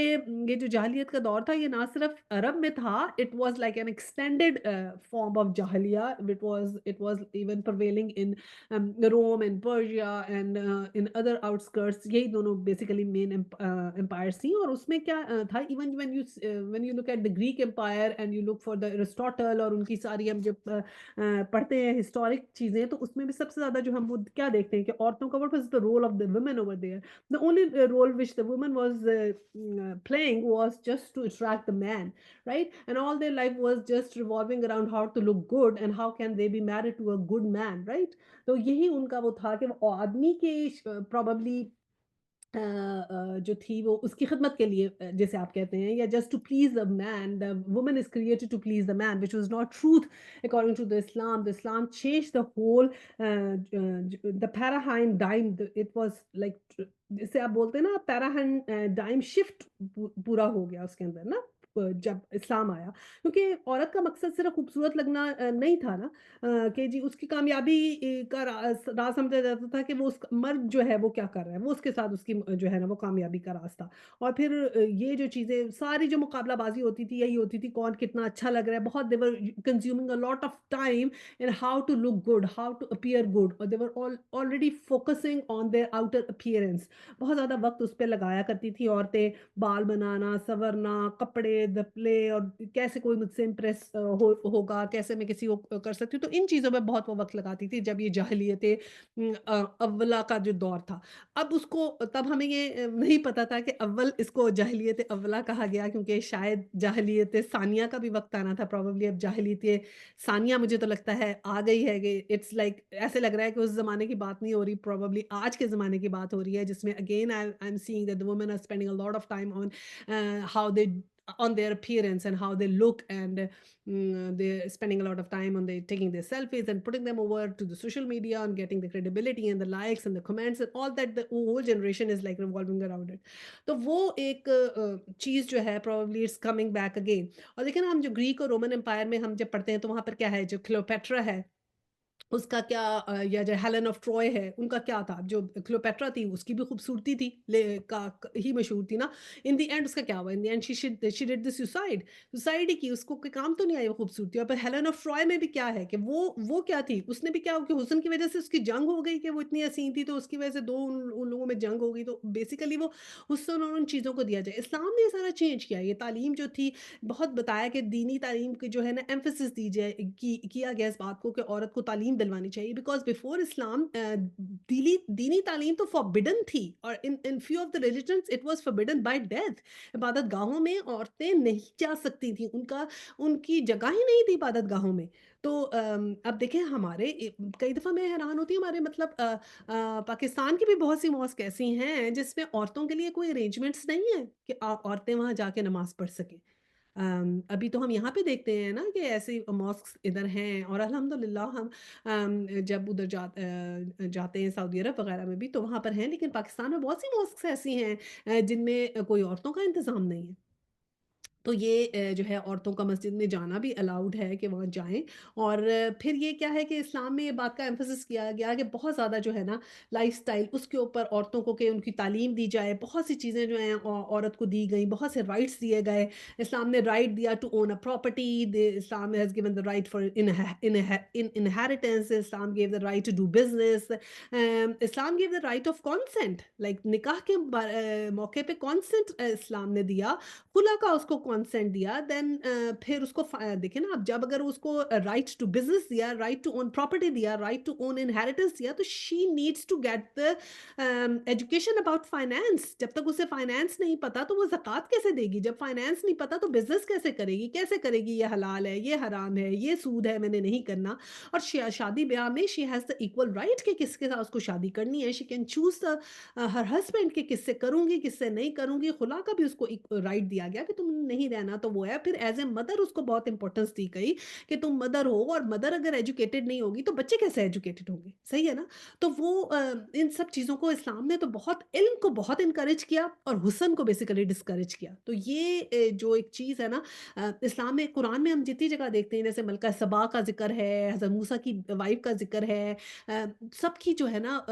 ये जो जाहिलियत का दौर था ये ना सिर्फ अरब में था it was like an extended form of जाहिलिया it was even prevailing in Rome and Persia and in other outskirts यही दोनों बेसिकली मेन एम्पायर्स थी और उसमें क्या था even when you look at the Greek empire and you look for the Aristotle और उनकी सारी हम जब पढ़ते हैं हिस्टोरिक चीजें तो उसमें भी सबसे ज्यादा जो हम वो क्या देखते हैं कि औरतों का what was the role of the women over there the only role which the woman was playing was just to attract the man, right? And all their life was just revolving around how to look good and how can they be married to a good man, right? तो यही उनका वो था कि वो आदमी के probably जो थी वो उसकी खिदमत के लिए जैसे आप कहते हैं या just to please the man the woman is created to please the man which was not truth according to the Islam change the whole the paradigm it was like जैसे आप बोलते हैं ना पैराहाइन डाइम शिफ्ट पूरा हो गया उसके अंदर ना जब इस्लाम आया क्योंकि औरत का मकसद सिर्फ खूबसूरत लगना नहीं था ना कि जी उसकी कामयाबी का राज समझा जाता था कि वो उस मर्द जो है वो क्या कर रहा है वो उसके साथ उसकी जो है ना वो कामयाबी का रास्ता और फिर ये जो चीज़ें सारी जो मुकाबलाबाजी होती थी यही होती थी कौन कितना अच्छा लग रहा है बहुत they're consuming a lot of time in how to look good how to appear good और they're already focusing on their outer appearance बहुत ज़्यादा वक्त उस पर लगाया करती थी औरतें बाल बनाना, संवरना, कपड़े, दपले और कैसे कोई मुझसे इम्प्रेस होगा, कैसे मैं किसी को कर सकती हूँ। तो इन चीज़ों में बहुत वो वक़्त लगाती थी जब ये जाहिलियत अव्वला का जो दौर था। अब उसको तब हमें ये नहीं पता था कि अव्वल इसको जाहिलियत अव्वला कहा गया क्योंकि शायद जाहिलियत सानिया का भी वक़्त आना था प्रोबेबली अब जाहिलियत सानिया मुझे तो लगता है आ गई है कि इट्स लाइक ऐसे लग रहा है कि उस ज़माने की बात नहीं हो रही प्रोबेबली आज के ज़माने की बात हो रही है जिसमें again I am seeing that the women are spending a lot of time on how they on their appearance and how they look and they're spending a lot of time on they taking their selfies and putting them over to the social media and getting the credibility and the likes and the comments and all that the whole generation is like revolving around it तो वो एक चीज जो है probably it's coming back again और देखिए ना हम जो ग्रीक और रोमन एम्पायर में हम जब पढ़ते हैं तो वहां पर क्या है जो क्लियोपेट्रा है उसका क्या या जो हेलेन ऑफ ट्रॉय है, उनका क्या था? जो क्लियोपेट्रा थी, उसकी भी खूबसूरती थी, ले का क ही मशहूर थी ना। इन द एंड उसका क्या हुआ? In the end she did the suicide, suicide ही की, उसको कोई काम तो नहीं आई वो खूबसूरती। और फिर हेलेन ऑफ ट्रॉय में भी क्या है कि वो क्या थी? उसने भी क्या कि हुस्न की वज़ह से उसकी जंग हो गई कि वो इतनी हसीन थी, तो उसकी वज़ह से 2 उन उन लोगों में जंग हो गई। तो बेसिकली वो हुस्न और उन चीज़ों को दिया जाए। इस्लाम ने ये सारा चेंज किया। ये तालीम जो थी, बहुत बताया कि दीनी तालीम की जो है ना एम्फेसिस दी जाए, किया गया इस बात को कि औरत को तालीम दिलवानी चाहिए, बिकॉज़ बिफोर इस्लाम दीली दीनी तालीम तो फॉरबिडन थी, और in in few of the religions it was forbidden by death. इबादत गाहों में औरतें नहीं जा सकती थीं, उनका उनकी जगह ही नहीं थी इबादत गाहों में। तो अब देखें हमारे कई दफ़ा मैं हैरान होती हूँ, हमारे मतलब पाकिस्तान की भी बहुत सी मॉस्क ऐसी हैं जिसमें औरतों के लिए कोई अरेंजमेंट्स नहीं है कि औरतें वहाँ जाके नमाज़ पढ़ सकें। अभी तो हम यहाँ पे देखते हैं ना कि ऐसे मॉस्क्स इधर हैं, और अल्हम्दुलिल्लाह हम जब उधर जाते हैं सऊदी अरब वगैरह में भी, तो वहाँ पर हैं, लेकिन पाकिस्तान में बहुत सी मॉस्क्स ऐसी हैं जिनमें कोई औरतों का इंतज़ाम नहीं है। तो ये जो है औरतों का मस्जिद में जाना भी अलाउड है कि वहाँ जाएँ। और फिर ये क्या है कि इस्लाम में ये बात का एम्फेसिस किया गया कि बहुत ज़्यादा जो है ना लाइफ़स्टाइल उसके ऊपर औरतों को कि उनकी तालीम दी जाए, बहुत सी चीज़ें जो हैं औरत को दी गई, बहुत से राइट्स दिए गए। इस्लाम ने राइट दिया to own a property, the इस्लाम has given the right for in inheritance, इस्लाम give the right to do business, इस्लाम give the right of consent, like निकाह के मौके पे कंसेंट इस्लाम ने दिया, खुला का उसको कंसेंट दिया। देन फिर उसको देखिए ना, अब जब अगर उसको राइट टू बिजनेस दिया, राइट टू ओन प्रॉपर्टी दिया, राइट टू ओन इनहेरिटेंस दिया, तो she needs to get the education about finance. जब तक उसे फाइनेंस नहीं पता तो वो ज़कात कैसे देगी? जब फाइनेंस नहीं पता तो बिजनेस कैसे करेगी? कैसे करेगी? ये हलाल है, ये हराम है, ये सूद है, मैंने नहीं करना। और शादी ब्याह में she has the equal right कि किसके साथ उसको शादी करनी है। She can choose the her husband कि किससे करूँगी, किससे नहीं करूँगी। खुला का भी उसको एक राइट दिया गया कि तुम नहीं रहना तो वो है। फिर एज़ ए मदर उसको बहुत इम्पोर्टेंस दी गई कि तुम मदर हो, और मदर अगर एजुकेटेड नहीं होगी तो बच्चे कैसे एजुकेटेड होंगे, सही है ना? तो वो इन सब चीज़ों को इस्लाम ने तो बहुत, इल्म को बहुत इनकरेज किया और हुस्न को बेसिकली डिस्करेज किया। तो ये जो एक चीज़ है ना, इस्लाम में, कुरान में हम जितनी जगह देखते हैं, जैसे मलका सबा का ज़िक्र है, हज़रत मूसा की वाइफ़ का ज़िक्र है, सबकी जो है ना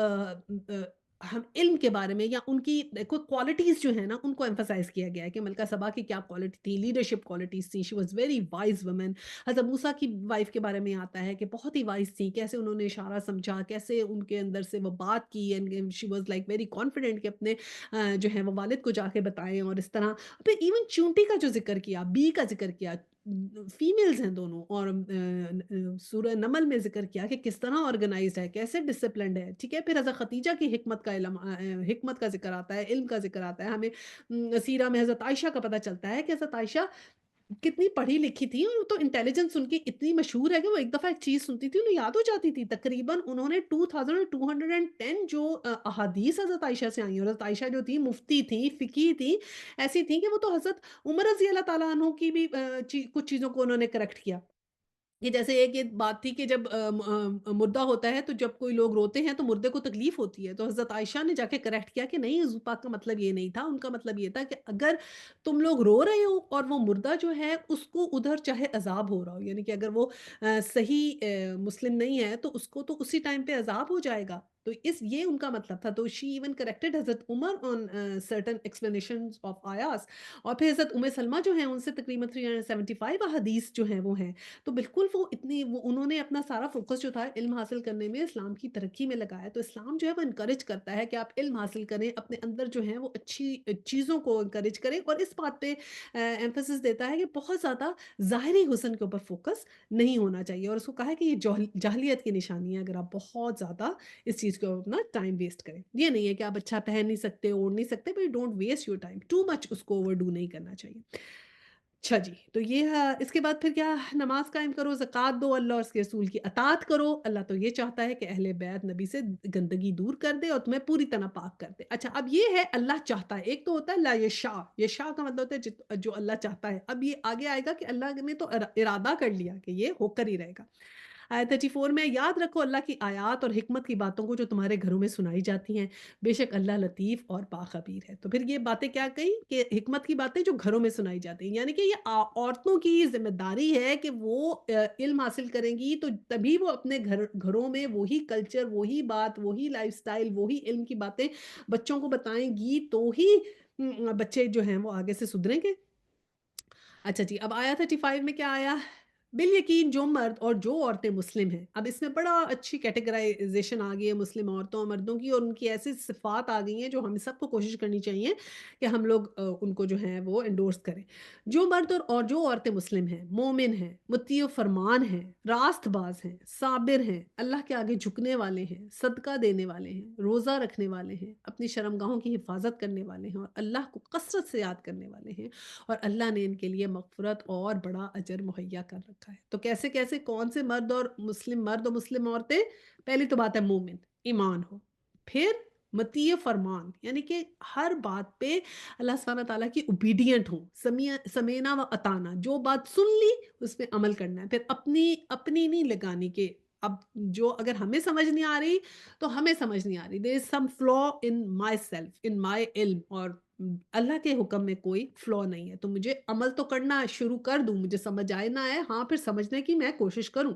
हम इल्म के बारे में या उनकी कोई क्वालिटीज़ जो है ना, उनको एम्फसाइज़ किया गया है कि मलका सबा की क्या क्वालिटी थी, लीडरशिप क्वालिटीज़ थी, she was very wise woman. हज़रत मूसा की वाइफ़ के बारे में आता है कि बहुत ही वाइज़ थी, कैसे उन्होंने इशारा समझा, कैसे उनके अंदर से वो बात की, and she was like very confident कि अपने जो है वो वालिद को जाके बताएँ और इस तरह। फिर इवन चूंटी का जो ज़िक्र किया, बी का ज़िक्र किया, फीमेल्स हैं दोनों, और सूरह नमल में ज़िक्र किया कि किस तरह ऑर्गेनाइज़्ड है, कैसे डिसिप्लिन्ड है, ठीक है? फिर हज़रत खदीजा की हिकमत का ज़िक्र आता है, इल्म का ज़िक्र आता है। हमें सीरा में हज़रत आयशा का पता चलता है कि हज़रत आयशा कितनी पढ़ी-लिखी थी, और वो तो इंटेलिजेंस उनकी इतनी मशहूर है कि वो एक दफ़ा एक चीज़ सुनती थी, उन्हें याद हो जाती थी। तकरीबन उन्होंने 2210 जो अहादीस हज़रत आयशा से आई हैं, और हज़रत आयशा जो थी मुफ्ती थी, फ़िक़ी थी, ऐसी थी कि वो तो हज़रत उमर रज़ी अल्लाह ताला अन्हु की भी कुछ चीज़ों को उन्होंने करेक्ट किया। ये जैसे एक ये बात थी कि जब मुर्दा होता है, तो जब कोई लोग रोते हैं तो मुर्दे को तकलीफ होती है, तो हज़रत आयशा ने जाके करेक्ट किया कि नहीं, हुज़ूर पाक का मतलब ये नहीं था, उनका मतलब ये था कि अगर तुम लोग रो रहे हो और वो मुर्दा जो है उसको उधर चाहे अज़ाब हो रहा हो, यानी कि अगर वो सही मुस्लिम नहीं है तो उसको तो उसी टाइम पे अज़ाब हो जाएगा। तो इस ये उनका मतलब था। तो शी इवन करेक्टेड हज़रत Umar on certain explanations of आयास। और फिर हज़रत उम्मे सलमा जो हैं, उनसे तकरीबन 375 अहादीस जो हैं वो हैं। तो बिल्कुल वो इतनी, वो उन्होंने अपना सारा फ़ोकस जो था इल्म हासिल करने में, इस्लाम की तरक्की में लगाया। तो इस्लाम जो है वो एनकरेज करता है कि आप इल्म हासिल करें, अपने अंदर जो है वो अच्छी चीज़ों को एनकरेज करें, और इस बात पे एम्फेसिस देता है कि बहुत ज़्यादा ज़ाहिरी हुस्न के ऊपर फ़ोकस नहीं होना चाहिए, और उसको कहा है कि ये जाहिलियत की निशानी है अगर आप बहुत ज़्यादा इस चीज़ को अपना टाइम वेस्ट करें। ये नहीं है कि आप अच्छा पहन नहीं सकते, ओढ़ नहीं सकते, but don't waste your time, too much उसको ओवरडू नहीं करना चाहिए। अच्छा जी, तो ये इसके बाद फिर क्या, नमाज़ कायम करो, ज़कात दो, अल्लाह और उसके रसूल की अताअत करो। अल्लाह तो ये चाहता है कि अहले बैत नबी से गंदगी दूर कर दे और तुम्हें पूरी तरह पाक कर दे। अच्छा, अब ये है अल्लाह चाहता है, एक तो होता है ला यशा का मतलब होता है जो अल्लाह चाहता है। अब ये आगे आएगा कि अल्लाह ने तो इरादा कर लिया कि ये होकर ही रहेगा। آیت 34 में याद रखो अल्लाह की आयत और हिकमत की बातों को जो तुम्हारे घरों में सुनाई जाती हैं, बेशक अल्लाह लतीफ़ और बाख़बीर है। तो फिर ये बातें क्या कही कि हिकमत की बातें जो घरों में सुनाई जाती हैं, यानी कि ये औरतों की ज़िम्मेदारी है कि वो इल्म हासिल करेंगी तो तभी वो अपने घरों में वही कल्चर, वही बात, वही लाइफ़स्टाइल, वही इल्म की बातें बच्चों को बताएँगी तो ही बच्चे जो हैं वो आगे से सुधरेंगे। अच्छा जी, अब आया 35 में क्या आया? बिल-यकीन जो मर्द और जो औरतें मुस्लिम हैं, अब इसमें बड़ा अच्छी कैटेगराइज़ेशन आ गई है मुस्लिम औरतों और मर्दों की और उनकी ऐसी सिफ़ात आ गई हैं जो हम सबको कोशिश करनी चाहिए कि हम लोग उनको जो है वो एंडोर्स करें। जो मर्द और जो औरतें मुस्लिम हैं, मोमिन हैं, मुत्ती फ़रमान हैं, रास्तबाज़ हैं, साबिर हैं, अल्लाह के आगे झुकने वाले हैं, सदका देने वाले हैं, रोज़ा रखने वाले हैं, अपनी शर्मगाहों की हिफ़ाज़त करने वाले हैं और अल्लाह को कसरत से याद करने वाले हैं और अल्लाह ने इनके लिए मग़फ़िरत और बड़ा अजर मुहैया कर रखा है। तो कैसे-कैसे कौन से मर्द और मुस्लिम औरतें? पहली तो बात है मोमिन, ईमान हो। फिर मतीय फ़रमान यानी कि हर बात पे अल्लाह सुब्हानह व तआला की ओबीडिएंट हो, समीना व अताना जो बात सुन ली उस पे अमल करना है। फिर अपनी अपनी नहीं लगानी कि अब जो अगर हमें समझ नहीं आ रही, तो हमें समझ नहीं आ रही। There is some flaw in my self, in my इल्म और अल्लाह के हुक्म में कोई फ्लॉ नहीं है, तो मुझे अमल तो करना शुरू कर दूँ, मुझे समझ आए ना आए, हाँ, फिर समझने की मैं कोशिश करूँ।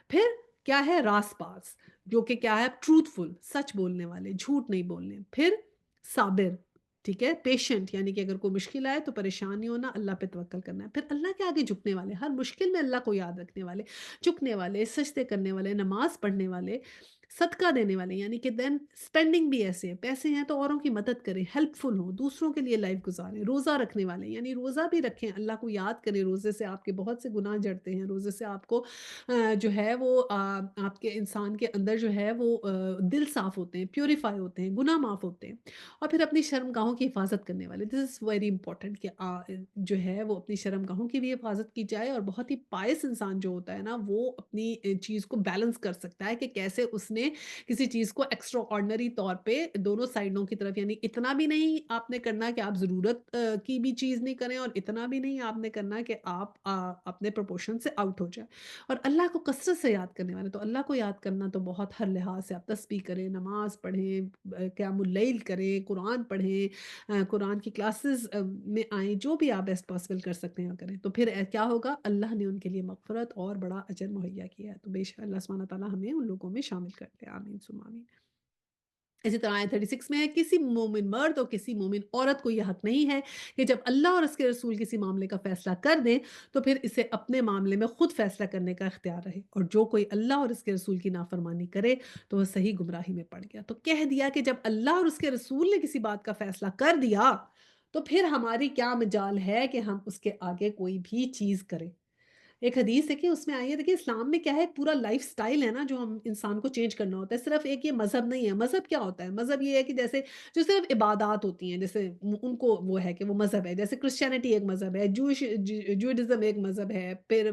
फिर क्या है रास-पास, जो कि क्या है ट्रूथफुल, सच बोलने वाले, झूठ नहीं बोलने। फिर साबिर, ठीक है? पेशेंट यानी कि अगर कोई मुश्किल आए तो परेशान नहीं होना, अल्लाह पे तवक्कल करना है। फिर अल्लाह के आगे झुकने वाले, हर मुश्किल में अल्लाह को याद रखने वाले, झुकने वाले, सजदे करने वाले, नमाज़ पढ़ने वाले, सदका देने वाले यानी कि देन स्पेंडिंग भी ऐसे है, पैसे हैं तो औरों की मदद करें, हेल्पफुल हों, दूसरों के लिए लाइफ गुज़ारें, रोज़ा रखने वाले यानी रोज़ा भी रखें, अल्लाह को याद करें, रोज़े से आपके बहुत से गुनाह झड़ते हैं, रोज़े से आपको जो है वो आपके इंसान के अंदर जो है वो दिल साफ़ होते हैं, प्यूरिफ़ाई होते हैं, गुनाह माफ़ होते हैं और फिर अपनी शर्मगाहों की हिफ़ाज़त करने वाले, दिस इज़ वेरी इम्पोर्टेंट कि जो है वो अपनी शर्मगाहों की भी हिफ़ाज़त की जाए और बहुत ही पायस इंसान जो होता है ना, वो अपनी चीज़ को बैलेंस कर सकता है कि कैसे उसने किसी चीज़ को एक्स्ट्रा ऑर्डिनरी तौर पे दोनों साइडों की तरफ यानी इतना भी नहीं आपने करना कि आप ज़रूरत की भी चीज़ नहीं करें और इतना भी नहीं आपने करना कि आप अपने प्रोपोर्शन से आउट हो जाए और अल्लाह को कसरत से याद करने वाले तो अल्लाह को याद करना तो बहुत हर लिहाज से आप तस्बीह करें, नमाज़ पढ़ें, क़यामुल लैल करें, कुरान पढ़ें, कुरान की क्लासेस में आएँ, जो भी आप बेस्ट पॉसिबल कर सकते हैं करें। तो फिर क्या होगा अल्लाह ने उनके लिए मग़फ़िरत और बड़ा अजर मुहैया किया है। तो बेशक अल्लाह सुब्हानहू व तआला हमें उन लोगों में शामिल कर ले। आमीन सुम्मा आमीन। इसी तरह आयत 36 में है किसी मोमिन मर्द और किसी मोमिन औरत को यह हक नहीं है कि जब अल्लाह और उसके रसूल किसी मामले का फैसला कर दें तो फिर इसे अपने मामले में खुद फैसला करने का इख्तियार रहे और जो कोई अल्लाह और उसके रसूल की नाफरमानी करे तो वह सही गुमराही में पड़ गया। तो कह दिया कि जब अल्लाह और उसके रसूल ने किसी बात का फैसला कर दिया तो फिर हमारी क्या मजाल है कि हम उसके आगे कोई भी चीज़ करें। एक हदीस है कि उसमें आई है देखिए इस्लाम में क्या है पूरा लाइफ़स्टाइल है ना जो हम इंसान को चेंज करना होता है। सिर्फ़ एक ये मज़हब नहीं है। मज़हब क्या होता है? मज़हब ये है कि जैसे जो सिर्फ़ इबादत होती हैं जैसे उनको वो है कि वो मज़हब है। जैसे क्रिश्चियनिटी एक मज़हब है, जूइडिज़्म एक मज़हब है, फिर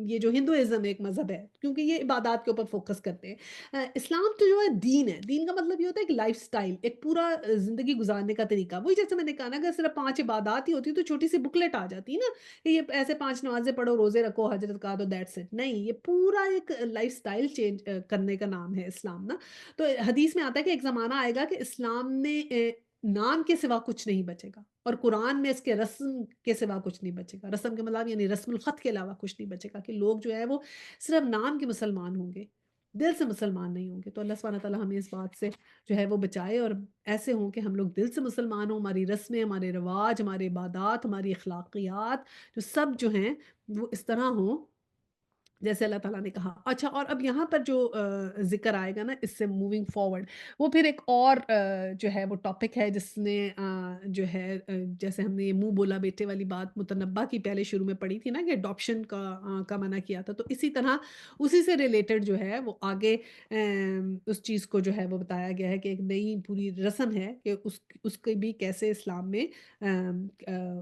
ये जो हिंदुइज़्म एक मज़हब है क्योंकि ये इबादत के ऊपर फ़ोकस करते हैं। इस्लाम तो जो है दीन है। दीन का मतलब ये होता है एक लाइफ़स्टाइल, एक पूरा ज़िंदगी गुज़ारने का तरीका। वही जैसे मैंने कहा ना अगर सिर्फ़ 5 इबादत ही होती तो छोटी-सी बुकलेट आ जाती ना कि ये ऐसे 5 नमाज़ें पढ़ो, रोज़े रखो, हज का दो दैट्स इट। नहीं, ये पूरा एक लाइफ़स्टाइल चेंज करने का नाम है इस्लाम ना। तो हदीस में आता है कि एक ज़माना आएगा कि इस्लाम में नाम के सिवा कुछ नहीं बचेगा और कुरान में इसके रस्म के सिवा कुछ नहीं बचेगा। रस्म के मतलब यानी रस्मुल ख़त के अलावा कुछ नहीं बचेगा कि लोग जो है वो सिर्फ़ नाम के मुसलमान होंगे, दिल से मुसलमान नहीं होंगे। तो अल्लाह सुब्हानहू व तआला हमें इस बात से जो है वो बचाए और ऐसे हों कि हम लोग दिल से मुसलमान हों, हमारी रस्में, हमारे रिवाज, हमारे इबादत, हमारी अखलाकियात जो सब जो हैं वो इस तरह हों जैसे अल्लाह ताला ने कहा। अच्छा और अब यहाँ पर जो ज़िक्र आएगा ना इससे मूविंग फॉरवर्ड वो फिर एक और जो है वो टॉपिक है जिसने जो है जैसे हमने ये मुँह बोला बेटे वाली बात मुतनब्बा की पहले शुरू में पढ़ी थी ना कि अडॉप्शन का मना किया था। तो इसी तरह उसी से रिलेटेड जो है वो आगे उस चीज़ को जो है वो बताया गया है कि एक नई पूरी रस्म है कि उसके भी कैसे इस्लाम में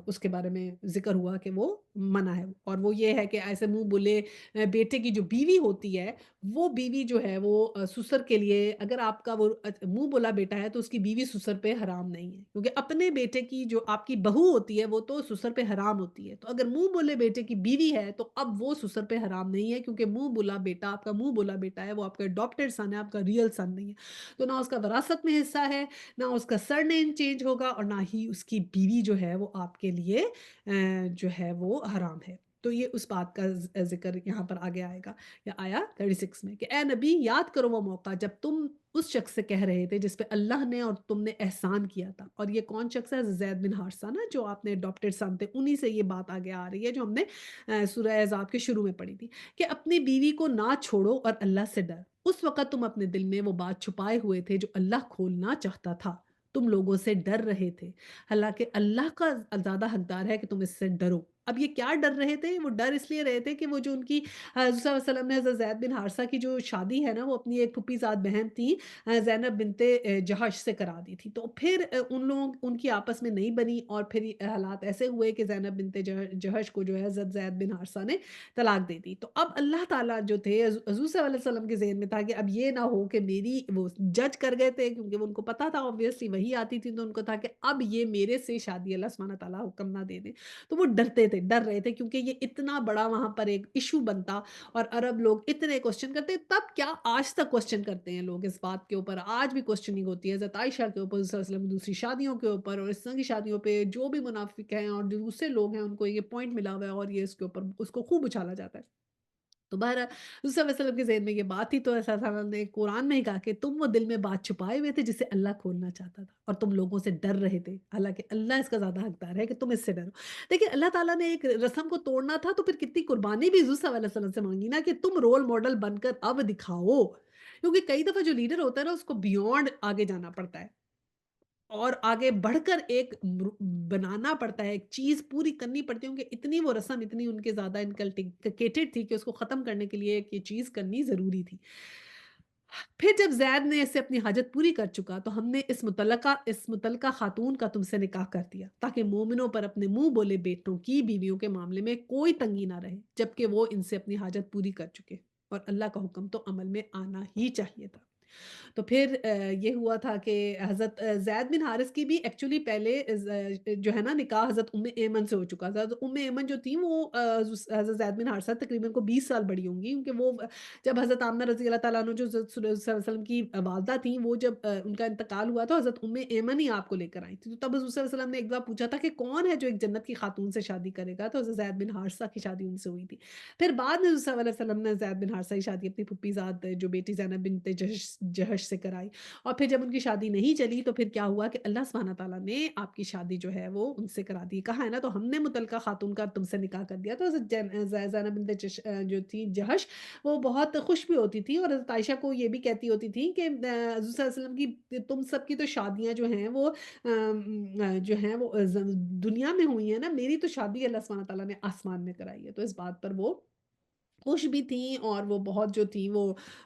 उसके बारे में ज़िक्र हुआ कि वो मना है और वो ये है कि ऐसे मुँह बोले बेटे की जो बीवी होती है, वो बीवी जो है वो ससुर के लिए अगर आपका वो मुँह बोला बेटा है तो उसकी बीवी ससुर पे हराम नहीं है। क्योंकि अपने बेटे की जो आपकी बहू होती है वो तो ससुर पे हराम होती है। तो अगर मुँह बोले बेटे की बीवी है तो अब वो ससुर पे हराम नहीं है, क्योंकि मुँह बोला बेटा आपका मुँह बोला बेटा है, वो आपका अडॉप्टेड सन है, आपका रियल सन नहीं है। तो ना उसका विरासत में हिस्सा है, ना उसका सरनेम चेंज होगा और ना ही उसकी बीवी जो है वो आपके लिए जो है वो हराम है। तो ये उस बात का ज़िक्र यहाँ पर आगे आएगा या आया 36 में कि ए नबी याद करो वो मौका जब तुम उस शख्स से कह रहे थे जिस पे अल्लाह ने और तुमने एहसान किया था। और ये कौन शख्स है? ज़ैद बिन हारिसा ना, जो आपने अडॉप्टेड सन थे, उन्हीं से ये बात आगे आ रही है जो हमने सूरह अहज़ाब के शुरू में पढ़ी थी कि अपनी बीवी को ना छोड़ो और अल्लाह से डर। उस वक़्त तुम अपने दिल में वो बात छुपाए हुए थे जो अल्लाह खोलना चाहता था। तुम लोगों से डर रहे थे। हालाँकि अल्लाह का ज़्यादा हकदार है कि तुम इससे डरो। अब ये क्या डर रहे थे? वो डर इसलिए रहे थे कि वो जो उनकी हज़रत सल्लल्लाहु अलैहि वसल्लम ने हज़रत ज़ैद बिन हारिसा की जो शादी है ना, वो अपनी एक फूफीज़ाद बहन थी ज़ैनब बिन्ते जहश से करा दी थी। तो फिर उन लोगों उनकी आपस में नहीं बनी और फिर हालात ऐसे हुए कि ज़ैनब बिन्ते जहश को जो है हज़रत ज़ैद बिन हारिसा ने तलाक दे दी। तो अब अल्लाह ताला जो थे हज़ूर सल्लल्लाहु अलैहि वसल्लम के ज़हन में था कि अब ये ना हो कि मेरी वो जज कर गए थे, क्योंकि वो उनको पता था ऑब्वियसली वही आती थी, तो उनको था कि अब ये मेरे से शादी अल्लाह सुब्हानहू व तआला हुक्म ना दे दे। तो वो डरते थे, डर रहे थे, क्योंकि ये इतना बड़ा वहाँ पर एक इश्यू बनता और अरब लोग इतने क्वेश्चन करते, तब क्या आज तक क्वेश्चन करते हैं लोग इस बात के ऊपर, आज भी क्वेश्चनिंग होती है हज़रत आयशा के ऊपर, रसूलुल्लाह सल्लल्लाहु अलैहि वसल्लम की दूसरी शादियों के ऊपर और इस तरह की शादियों पे जो भी मुनाफिक हैं और जो दूसरे लोग हैं उनको ये पॉइंट मिला हुआ है और ये इसके ऊपर उसको खूब उछाला जाता है। तो बहरहाल रसूल सल्लल्लाहु अलैहि वसल्लम के ज़हन में ये बात थी, तो ऐसा अल्लाह ने कुरान में ही कहा कि तुम वो दिल में बात छुपाए हुए थे जिसे अल्लाह खोलना चाहता था और तुम लोगों से डर रहे थे। हालाँकि अल्लाह इसका ज़्यादा हकदार है कि तुम इससे डरो। देखिए अल्लाह ताला ने एक रस्म को तोड़ना था, तो फिर कितनी कुर्बानी भी हुज़ूर सल्लल्लाहु अलैहि वसल्लम से माँगी ना कि तुम रोल मॉडल बनकर अब दिखाओ। क्योंकि कई दफ़ा जो लीडर होता है ना उसको बियॉन्ड आगे जाना पड़ता है। और आगे बढ़कर एक बनाना पड़ता है, एक चीज़ पूरी करनी पड़ती है, क्योंकि इतनी वो रस्म इतनी उनके ज़्यादा इनकल्केटेड थी कि उसको ख़त्म करने के लिए एक ये चीज़ करनी ज़रूरी थी। फिर जब ज़ैद ने इससे अपनी हाजत पूरी कर चुका, तो हमने इस मुतल्लका ख़ातून का तुमसे निकाह कर दिया, ताकि मोमिनों पर अपने मुँह बोले बेटों की बीवियों के मामले में कोई तंगी ना रहे, जबकि वो इनसे अपनी हाजत पूरी कर चुके। और अल्लाह का हुक्म तो अमल में आना ही चाहिए था। तो फिर ये हुआ था कि हज़रत ज़ैद बिन हारिस की भी एक्चुअली पहले जो है ना निकाह हज़रत उम्मे ऐमन से हो चुका था। तो उम्मे ऐमन जो थी वो हज़रत ज़ैद बिन हारिसा तकरीबन को 20 साल बड़ी होंगी, क्योंकि वो जब हज़रत आमिना रज़ी अल्लाह तआला अन्हा जो हज़रत सल्लल्लाहु अलैहि वसल्लम की वालिदा थी, वो जब उनका इंतकाल हुआ तो हज़रत उम्मे ऐमन ही आपको लेकर आई थी। तो तब हज़ूर सल्लल्लाहु अलैहि वसल्लम ने एक बार पूछा था कि कौन है जो एक जन्नत की खातून से शादी करेगा? तो हज़रत ज़ैद बिन हारिसा की शादी उनसे हुई थी। फिर बाद में हज़ूर सल्लल्लाहु अलैहि वसल्लम ने ज़ैद बिन हारिसा की शादी अपनी फूफीज़ाद जो बेटी ज़ैनब बिन्त जहश जहश से कराई। और फिर जब उनकी शादी नहीं चली तो फिर क्या हुआ कि अल्लाह सुब्हानहू व तआला ने आपकी शादी जो है वो उनसे करा दी। कहा है ना, तो हमने मुतल्लका खातून का तुमसे निकाह कर दिया। तो हज़रत ज़ैनब बिन्त जो थी जहश, वो बहुत खुश भी होती थी और हज़रत आयशा को ये भी कहती होती थी कि हज़ूर सल्लल्लाहु अलैहि वसल्लम की तुम सबकी तो शादियाँ जो हैं वो जो हैं वो दुनिया में हुई हैं ना, मेरी तो शादी अल्लाह सुब्हानहू व तआला ने आसमान में कराई है। तो इस बात पर वो खुश भी थीं और वो बहुत जो थी वो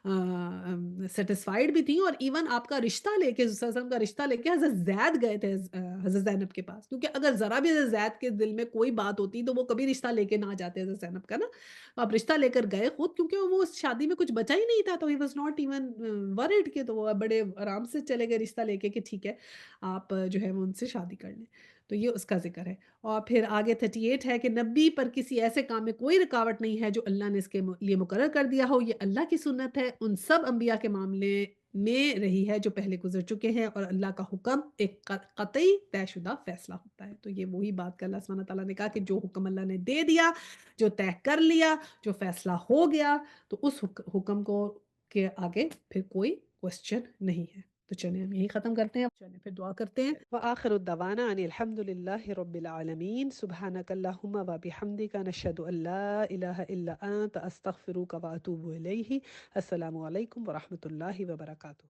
सैटिस्फाइड भी थीं, और इवन आपका रिश्ता लेके सल्लम का रिश्ता लेके हज़रत ज़ैद गए थे हज़रत ज़ैनब के पास, क्योंकि अगर ज़रा भी हज़रत ज़ैद के दिल में कोई बात होती तो वो कभी रिश्ता लेके ना जाते हज़रत ज़ैनब का ना। आप रिश्ता लेकर गए खुद, क्योंकि वो उस शादी में कुछ बचा ही नहीं था, तो he was not even worried के, तो वो बड़े आराम से चले गए रिश्ता लेके कि ठीक है, आप जो है वो उनसे शादी कर लें। तो ये उसका ज़िक्र है। और फिर आगे 38 है कि नबी पर किसी ऐसे काम में कोई रुकावट नहीं है जो अल्लाह ने इसके लिए मुकर्रर कर दिया हो। ये अल्लाह की सुन्नत है उन सब अंबिया के मामले में रही है जो पहले गुजर चुके हैं, और अल्लाह का हुक्म एक कतई तयशुदा फैसला होता है। तो ये वही बात का अल्लाह सुब्हानहू व तआला ने कहा कि जो हुक्म अल्लाह ने दे दिया, जो तय कर लिया, जो फैसला हो गया, तो उस हुक्म को के आगे फिर कोई क्वेश्चन नहीं है। तो चलिए हम यही ख़त्म करते हैं। अब चलिए फिर दुआ करते हैं। व आखिरु दवाना अनिल हम्दुलिल्लाहि रब्बिल आलमीन सुब्हानकल्लाहुम्मा व बिहम्दिका नशहदु अल्ला इलाहा इल्ला अंत अस्तगफिरुका व अतूबु इलैहि। अस्सलामु अलैकुम व रहमतुल्लाहि व बरकातुहू।